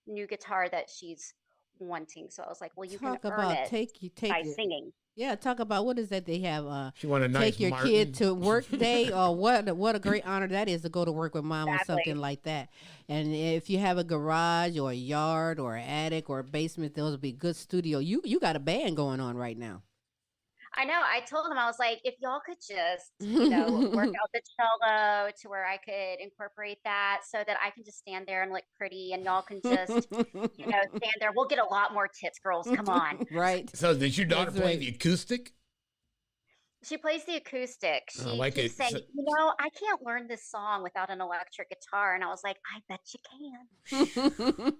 new guitar that she's wanting. So I was like, well, you can Talk earn about it take by it. singing. Yeah, talk about what is that they have? She want a nice Take your Martin. kid to work day, or what a great honor that is to go to work with mom on something Exactly. like that. And if you have a garage or a yard or an attic or a basement, those would be good studio. You got a band going on right now. I know. I told them, I was like, if y'all could just, work out the cello to where I could incorporate that so that I can just stand there and look pretty, and y'all can just, stand there. We'll get a lot more tips, girls. Come on. Right. So does your daughter That's play right. the acoustic? She plays the acoustic. She like keeps it. saying, So- I can't learn this song without an electric guitar. And I was like, I bet you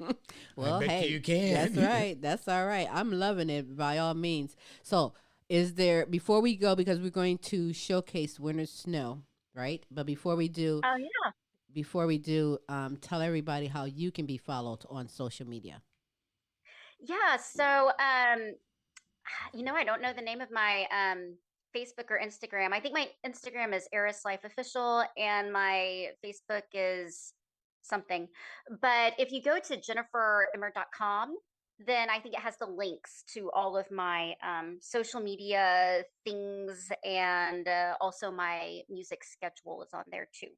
can. Well, bet hey, you can. that's right. That's all right. I'm loving it by all means. So, is there, before we go, because we're going to showcase Winter Snow, right? But before we do, Oh, yeah. tell everybody how you can be followed on social media. Yeah. So, I don't know the name of my Facebook or Instagram. I think my Instagram is Eris Life Official, and my Facebook is something. But if you go to jenniferemard.com, then I think it has the links to all of my social media things, and also my music schedule is on there too.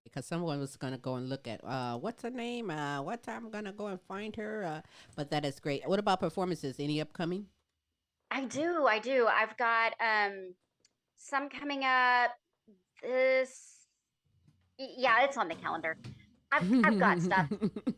Because someone was going to go and look at what's her name, what time I'm going to go and find her. But that is great. What about performances? Any upcoming? I do. I've got some coming up. Yeah, it's on the calendar. I've got stuff.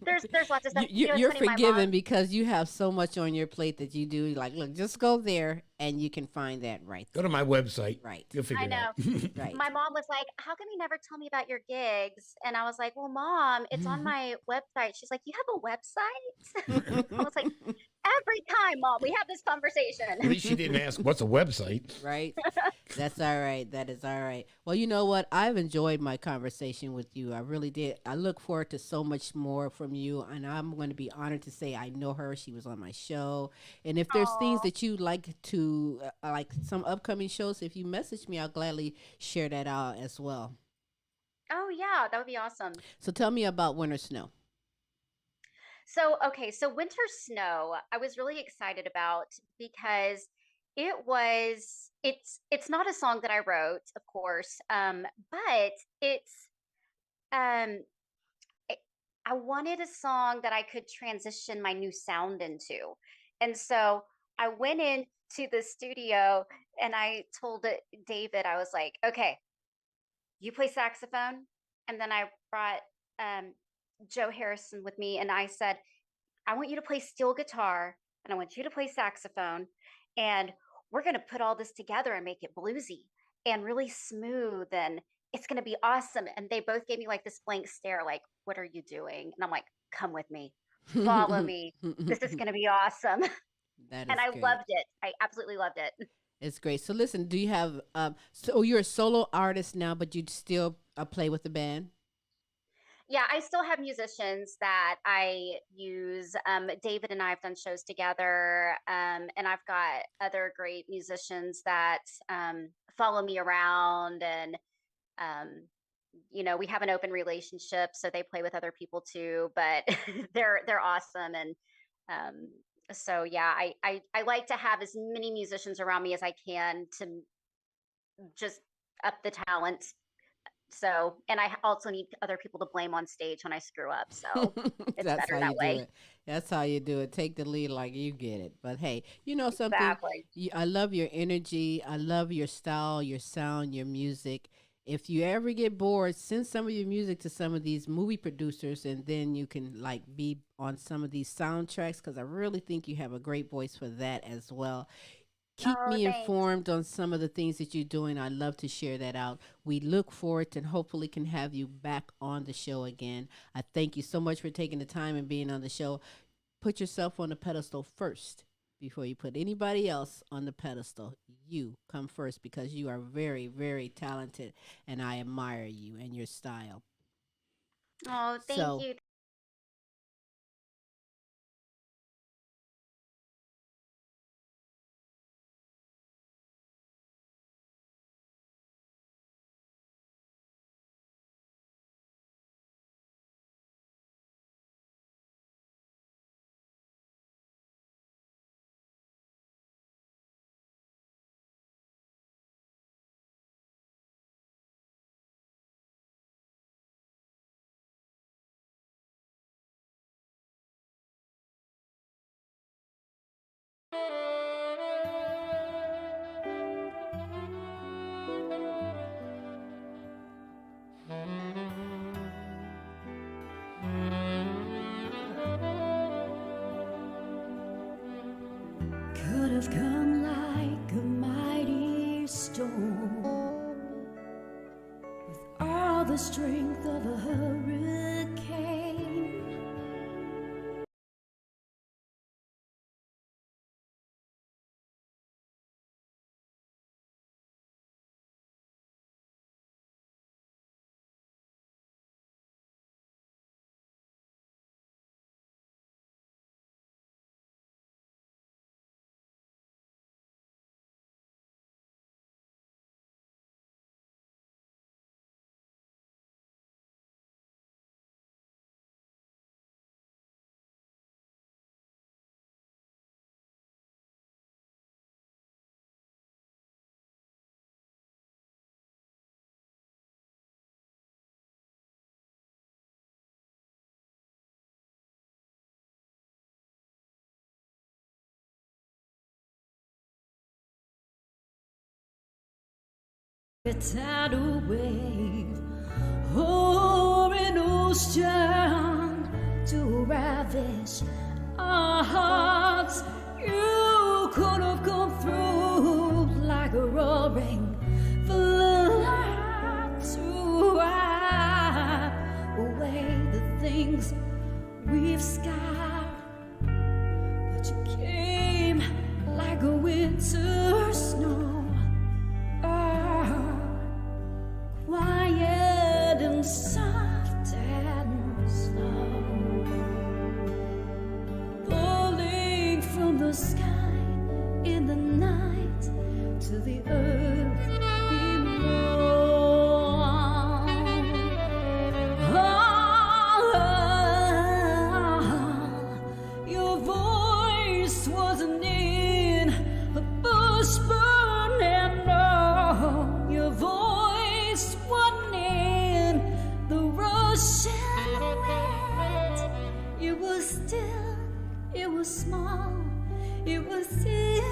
There's lots of stuff. You're it's funny, my forgiven mom- because you have so much on your plate that you do. Like, look, just go there and you can find that right Go there. to my website. Right. You'll figure I it know. out. Right. My mom was like, "How come you never tell me about your gigs?" And I was like, "Well, Mom, it's on my website." She's like, "You have a website?" I was like, "Every time, Mom, we have this At conversation." least she didn't ask, what's a website? Right. That's all right. That is all right. Well, you know what? I've enjoyed my conversation with you. I really did. I look forward to so much more from you. And I'm going to be honored to say I know her. She was on my show. And if there's things that you'd like to, like some upcoming shows, if you message me, I'll gladly share that out as well. Oh yeah, that would be awesome. So tell me about Winter Snow. So, okay, so Winter Snow, I was really excited about because it's not a song that I wrote, of course, but um I wanted a song that I could transition my new sound into. And so I went into the studio and I told David, I was like, okay, you play saxophone. And then I brought Joe Harrison with me, and I said, I want you to play steel guitar and I want you to play saxophone. And we're going to put all this together and make it bluesy and really smooth. And it's going to be awesome. And they both gave me like this blank stare, like, what are you doing? And I'm like, come with me, follow me. This is going to be awesome. That is And I great. loved it. I absolutely loved it. It's great. So listen, do you have so you're a solo artist now, but you still play with the band? Yeah, I still have musicians that I use. David and I have done shows together, and I've got other great musicians that follow me around, and we have an open relationship, so they play with other people too. But they're awesome, and so yeah, I like to have as many musicians around me as I can to just up the talent. So, and I also need other people to blame on stage when I screw up. So it's That's better how that you way. do it. That's how you do it. Take the lead like you get it. But hey, you know something? Exactly. I love your energy. I love your style, your sound, your music. If you ever get bored, send some of your music to some of these movie producers, and then you can like be on some of these soundtracks, because I really think you have a great voice for that as well. Keep Oh, me thanks. informed on some of the things that you're doing. I'd love to share that out. We look forward to, and hopefully can have you back on the show again. I thank you so much for taking the time and being on the show. Put yourself on the pedestal first before you put anybody else on the pedestal. You come first, because you are very, very talented, and I admire you and your style. Oh, thank So you. Could have come like a mighty storm, with all the strength of a hurricane. A tidal wave or an ocean to ravish our hearts. You could have come through like a roaring flood to wipe away the things we've scarred. But you came like a winter snow, quiet and soft and slow, falling from the sky in the night to the earth below. Your voice wasn't in a bush burning, no. Your voice wasn't in the rushing wind. It was still, it was small, it was in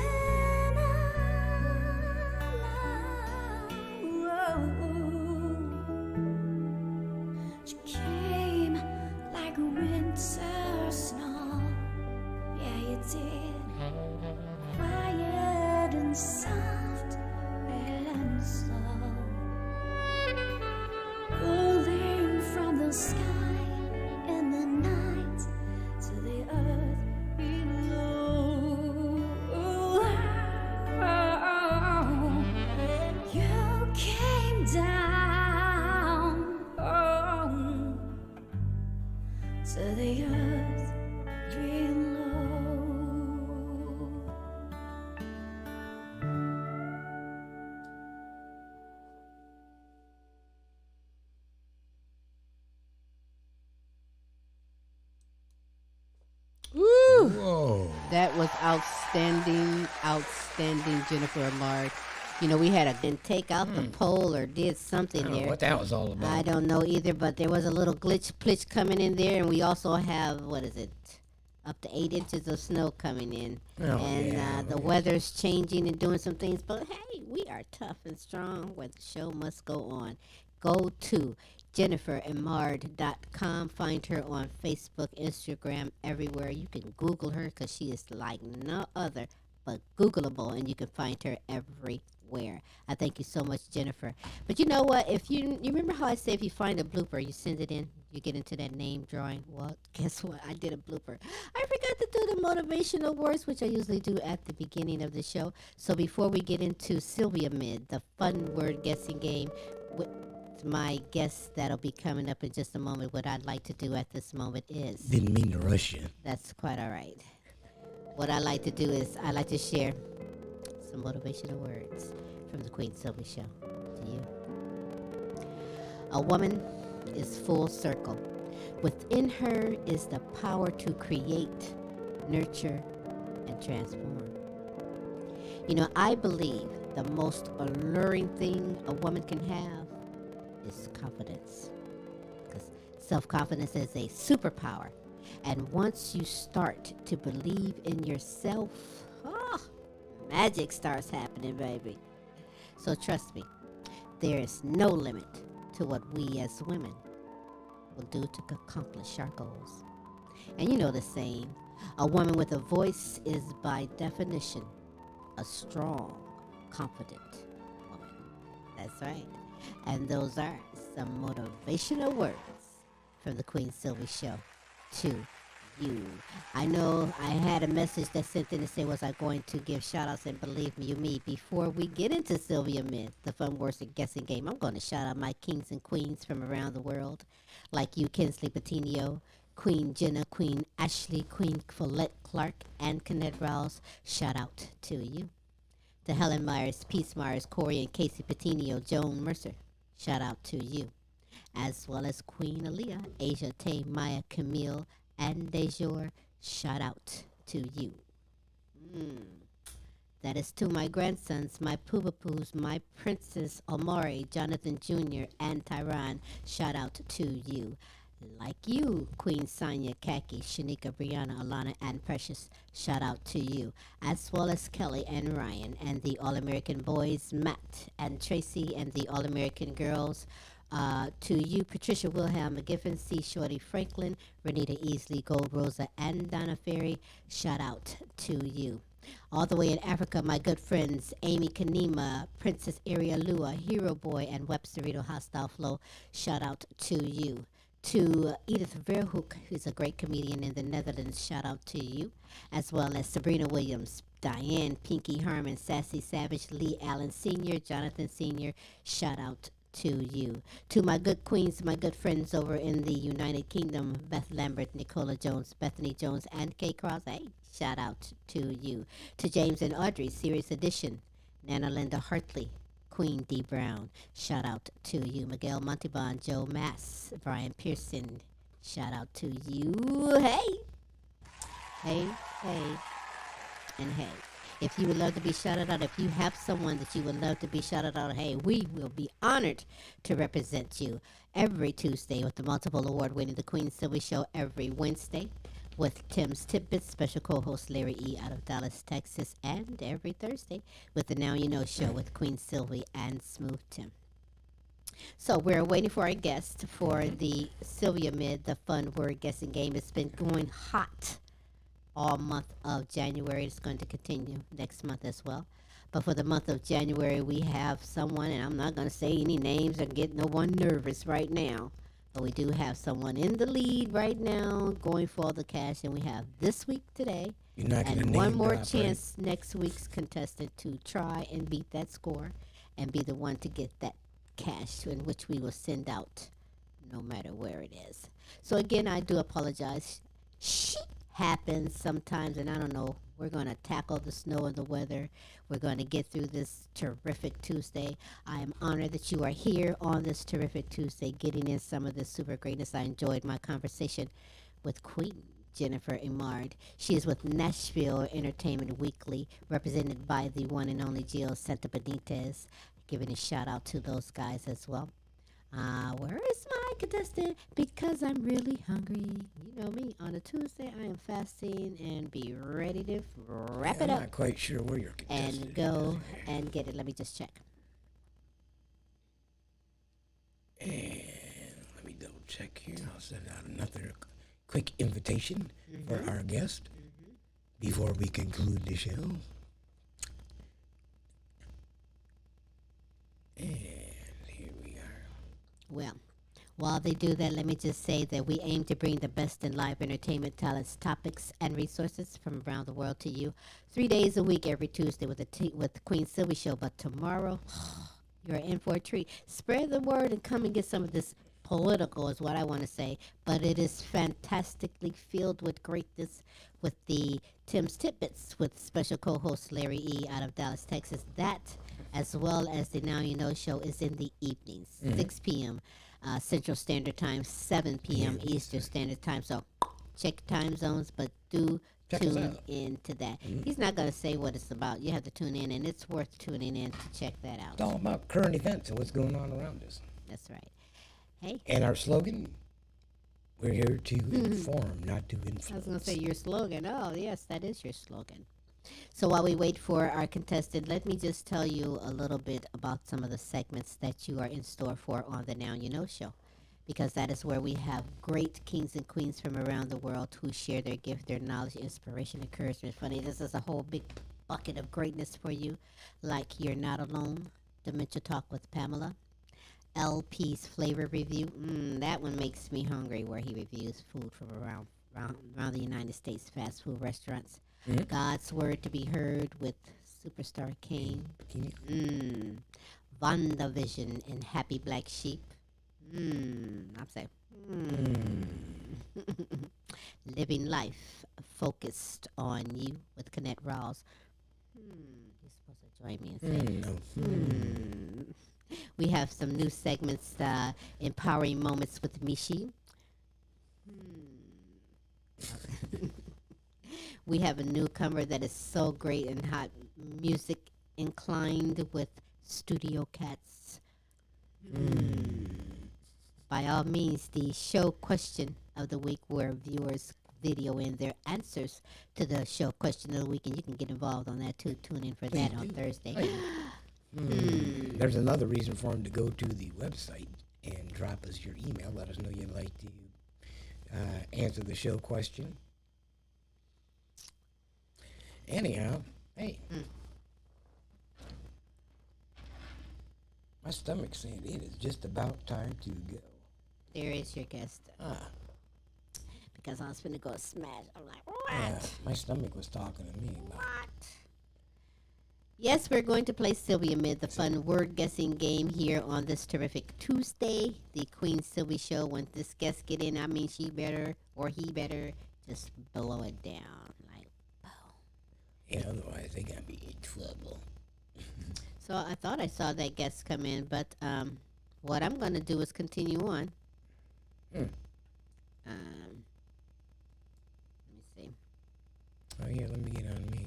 you came like a winter snow. waited, quiet and soft and slow, falling from the sky in the night to the earth below. You came down to the earth below. Woo! Whoa. That was outstanding, Jennifer Émard. You know, we had a didn't take out the pole or did something I don't know there. what that was all about. I don't know either, but there was a little glitch coming in there, and we also have, what is it, up to 8 inches of snow coming in. Oh, and yeah. the weather's changing and doing some things, but hey, we are tough and strong where the show must go on. Go to JenniferEmard.com. Find her on Facebook, Instagram, everywhere. You can Google her because she is like no other but Googleable, and you can find her everywhere. I thank you so much, Jennifer. But you know what? If you remember how I say if you find a blooper, you send it in, you get into that name drawing. Well, guess what? I did a blooper. I forgot to do the motivational words, which I usually do at the beginning of the show. So before we get into Silvy Émard, the fun word guessing game with my guest that'll be coming up in just a moment, what I'd like to do at this moment is... Didn't mean to rush you. That's quite all right. What I like to do is I like to share some motivational words from the Queen Silvy Show to you. A woman is full circle. Within her is the power to create, nurture, and transform. You know, I believe the most alluring thing a woman can have is confidence. Because self-confidence is a superpower. And once you start to believe in yourself, magic starts happening, baby. So trust me, there is no limit to what we as women will do to accomplish our goals. And you know the saying, a woman with a voice is by definition a strong, confident woman. That's right. And those are some motivational words from the Queen Silvy Show to you. I know I had a message that sent in to say, was I going to give shout outs, and believe me, before we get into Silvy Émard, the fun words and guessing game, I'm going to shout out my kings and queens from around the world, like you, Kinsley Patino, Queen Jenna, Queen Ashley, Queen Colette Clark, and Kenneth Rouse. Shout out to you. To Helen Myers, Peace Myers, Corey and Casey Patino, Joan Mercer. Shout out to you. As well as Queen Aaliyah, Asia Tay, Maya, Camille, and Dejour. Shout out to you. That is to my grandsons, my Poobapoos, my Princess Omari, Jonathan Jr., and Tyron. Shout out to you. Like you, Queen Sonia, Kaki, Shanika, Brianna, Alana, and Precious. Shout out to you. As well as Kelly and Ryan, and the All-American boys, Matt and Tracy, and the All-American girls. To you, Patricia Wilhelm, McGiffin, C. Shorty Franklin, Renita Easley, Gold Rosa, and Donna Ferry. Shout out to you. All the way in Africa, my good friends, Amy Kanema, Princess Aria Lua, Hero Boy, and Websterito Hostile Flow. Shout out to you. To Edith Verhoek, who's a great comedian in the Netherlands. Shout out to you. As well as Sabrina Williams, Diane, Pinky Harmon, Sassy Savage, Lee Allen Sr., Jonathan Sr. Shout out to you. To my good queens, my good friends over in the United Kingdom, Beth Lambert, Nicola Jones, Bethany Jones, and Kay Cross. Hey, shout out to you. To James and Audrey, Serious Edition, Nana Linda Hartley, Queen D. Brown. Shout out to you. Miguel Montalban, Joe Mass, Brian Pearson. Shout out to you. Hey, hey, and hey. If you would love to be shouted out, if you have someone that you would love to be shouted out, hey, we will be honored to represent you every Tuesday with the multiple award-winning The Queen Silvy Show every Wednesday with Tim's Tidbits, special co-host Larry E. out of Dallas, Texas, and every Thursday with the Now You Know Show with Queen Silvy and Smooth Tim. So we're waiting for our guest for the Silvy Émard, the fun word guessing game. It's been going hot all month of January. It's going to continue next month as well. But for the month of January, we have someone, and I'm not going to say any names or get no one nervous right now. But we do have someone in the lead right now going for all the cash. And we have this week today. You're not gonna And one name more drop, chance next week's contestant to try and beat that score and be the one to get that cash, in which we will send out no matter where it is. So again, I do apologize. Shit happens sometimes, and I don't know. We're going to tackle the snow and the weather. We're going to get through this terrific Tuesday. I am honored that you are here on this terrific Tuesday, getting in some of this super greatness. I enjoyed my conversation with Queen Jennifer Émard. She is with Nashville Entertainment Weekly, represented by the one and only Jill Santa Benitez. Giving a shout out to those guys as well. Where is my contestant? Because I'm really hungry. You know me, on a Tuesday I am fasting and be ready to wrap it I'm up not quite sure where your contestant and go and get it. Let me just check. And let me double check here. I'll send out another quick invitation for our guest before we conclude the show. And here we are. Well, while they do that, let me just say that we aim to bring the best in live entertainment talents, topics, and resources from around the world to you 3 days a week, every Tuesday with the Queen Silvy Show. But tomorrow, you're in for a treat. Spread the word and come and get some of this political is what I want to say, but it is fantastically filled with greatness with the Tim's Tidbits with special co-host Larry E. out of Dallas, Texas. That, as well as the Now You Know show, is in the evenings, 6 p.m. Central Standard Time, 7 p.m. Eastern Standard Time. So check time zones, but do tune into that. He's not going to say what it's about. You have to tune in, and it's worth tuning in to check that out. It's all about current events and what's going on around us. That's right. Hey. And our slogan, we're here to inform, not to influence. I was going to say your slogan. Oh, yes, that is your slogan. So while we wait for our contestant, let me just tell you a little bit about some of the segments that you are in store for on the Now You Know show, because that is where we have great kings and queens from around the world who share their gift, their knowledge, inspiration, encouragement. Funny, this is a whole big bucket of greatness for you, like You're Not Alone, Dementia Talk with Pamela, LP's Flavor Review. That one makes me hungry, where he reviews food from around the United States, fast food restaurants. God's Word to be Heard with Superstar Kane. WandaVision and Happy Black Sheep. I'm saying. Living Life Focused on You with Kenneth Rawls. You're supposed to join me and say. We have some new segments, Empowering Moments with Mishi. We have a newcomer that is so great and hot music inclined with Studio Cats. By all means, the show question of the week, where viewers video in their answers to the show question of the week, and you can get involved on that too. Tune in for that on Thursday. There's another reason for them to go to the website and drop us your email. Let us know you'd like to answer the show question. Anyhow, hey. My stomach's saying it is just about time to go. There is your guest. Because I was going to go smash. I'm like, what? My stomach was talking to me about What? Yes, we're going to play Silvy amid the fun word guessing game here on this terrific Tuesday, the Queen Silvy Show. When this guest get in, I mean, she better or he better just blow it down. Like, boom. Yeah, otherwise they got me in trouble. So I thought I saw that guest come in, but what I'm going to do is continue on. Let me see. Oh, yeah, let me get on me.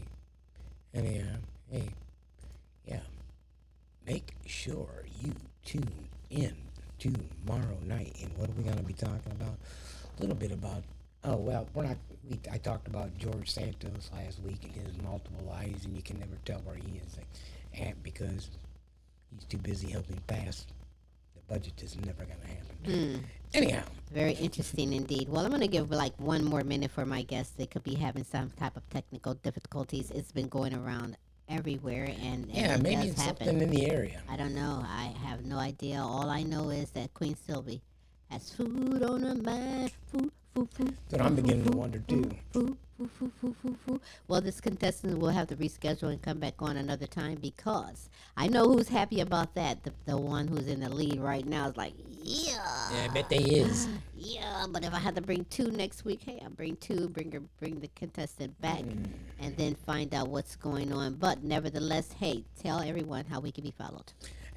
Anyhow, hey, yeah, make sure you tune in tomorrow night. And what are we going to be talking about? A little bit about, I talked about George Santos last week and his multiple eyes, and you can never tell where he is at because he's too busy helping pass the budget is never going to happen. Anyhow. Very interesting indeed. Well, I'm going to give like one more minute for my guests. They could be having some type of technical difficulties. It's been going around everywhere, and it maybe does it's happen. something in the area. I don't know. I have no idea. All I know is that Queen Silvy has food on her mind. Food, food, food. But I'm beginning to wonder too. Food. Well, this contestant will have to reschedule and come back on another time, because I know who's happy about that. The one who's in the lead right now is like, yeah. Yeah, I bet they is. Yeah, but if I had to bring two next week, hey, I'll bring two, bring the contestant back, and then find out what's going on. But nevertheless, hey, tell everyone how we can be followed.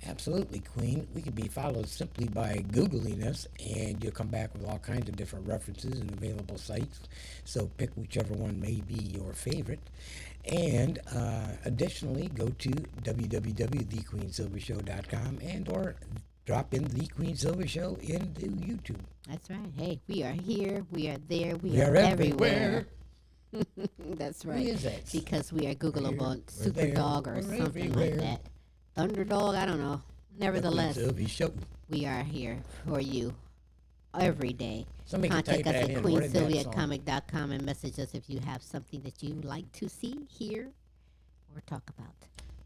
Absolutely, Queen. We can be followed simply by Googling us, and you'll come back with all kinds of different references and available sites. So pick whichever one may be your favorite. And additionally, go to www.thequeensylvyshow.com and or drop in The Queen Silvy Show into YouTube. That's right. Hey, we are here. We are there. We are are everywhere. That's right. Who is that? Because we are Googleable, We're Super there. Dog or We're something everywhere. like that. Thunderdog, I don't know. Nevertheless, The Queen Silvy Show. we are here for you every day. Somebody can Contact type us that at in. What is that song? queensylvia@comic.com and message us if you have something that you like to see, hear, or talk about.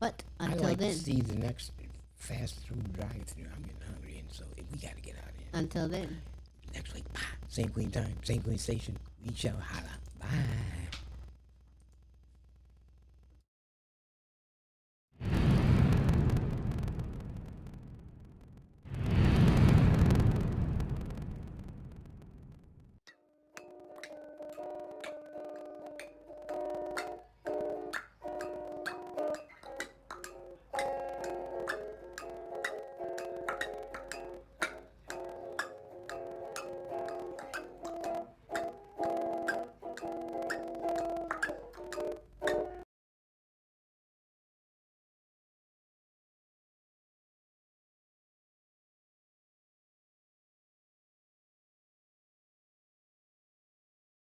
But I'd until like then, to see the next fast food drive-through. I'm getting hungry, and so we got to get out of here. until then. Next week, bye. Same Queen time, same Queen station. We shall holla. Bye.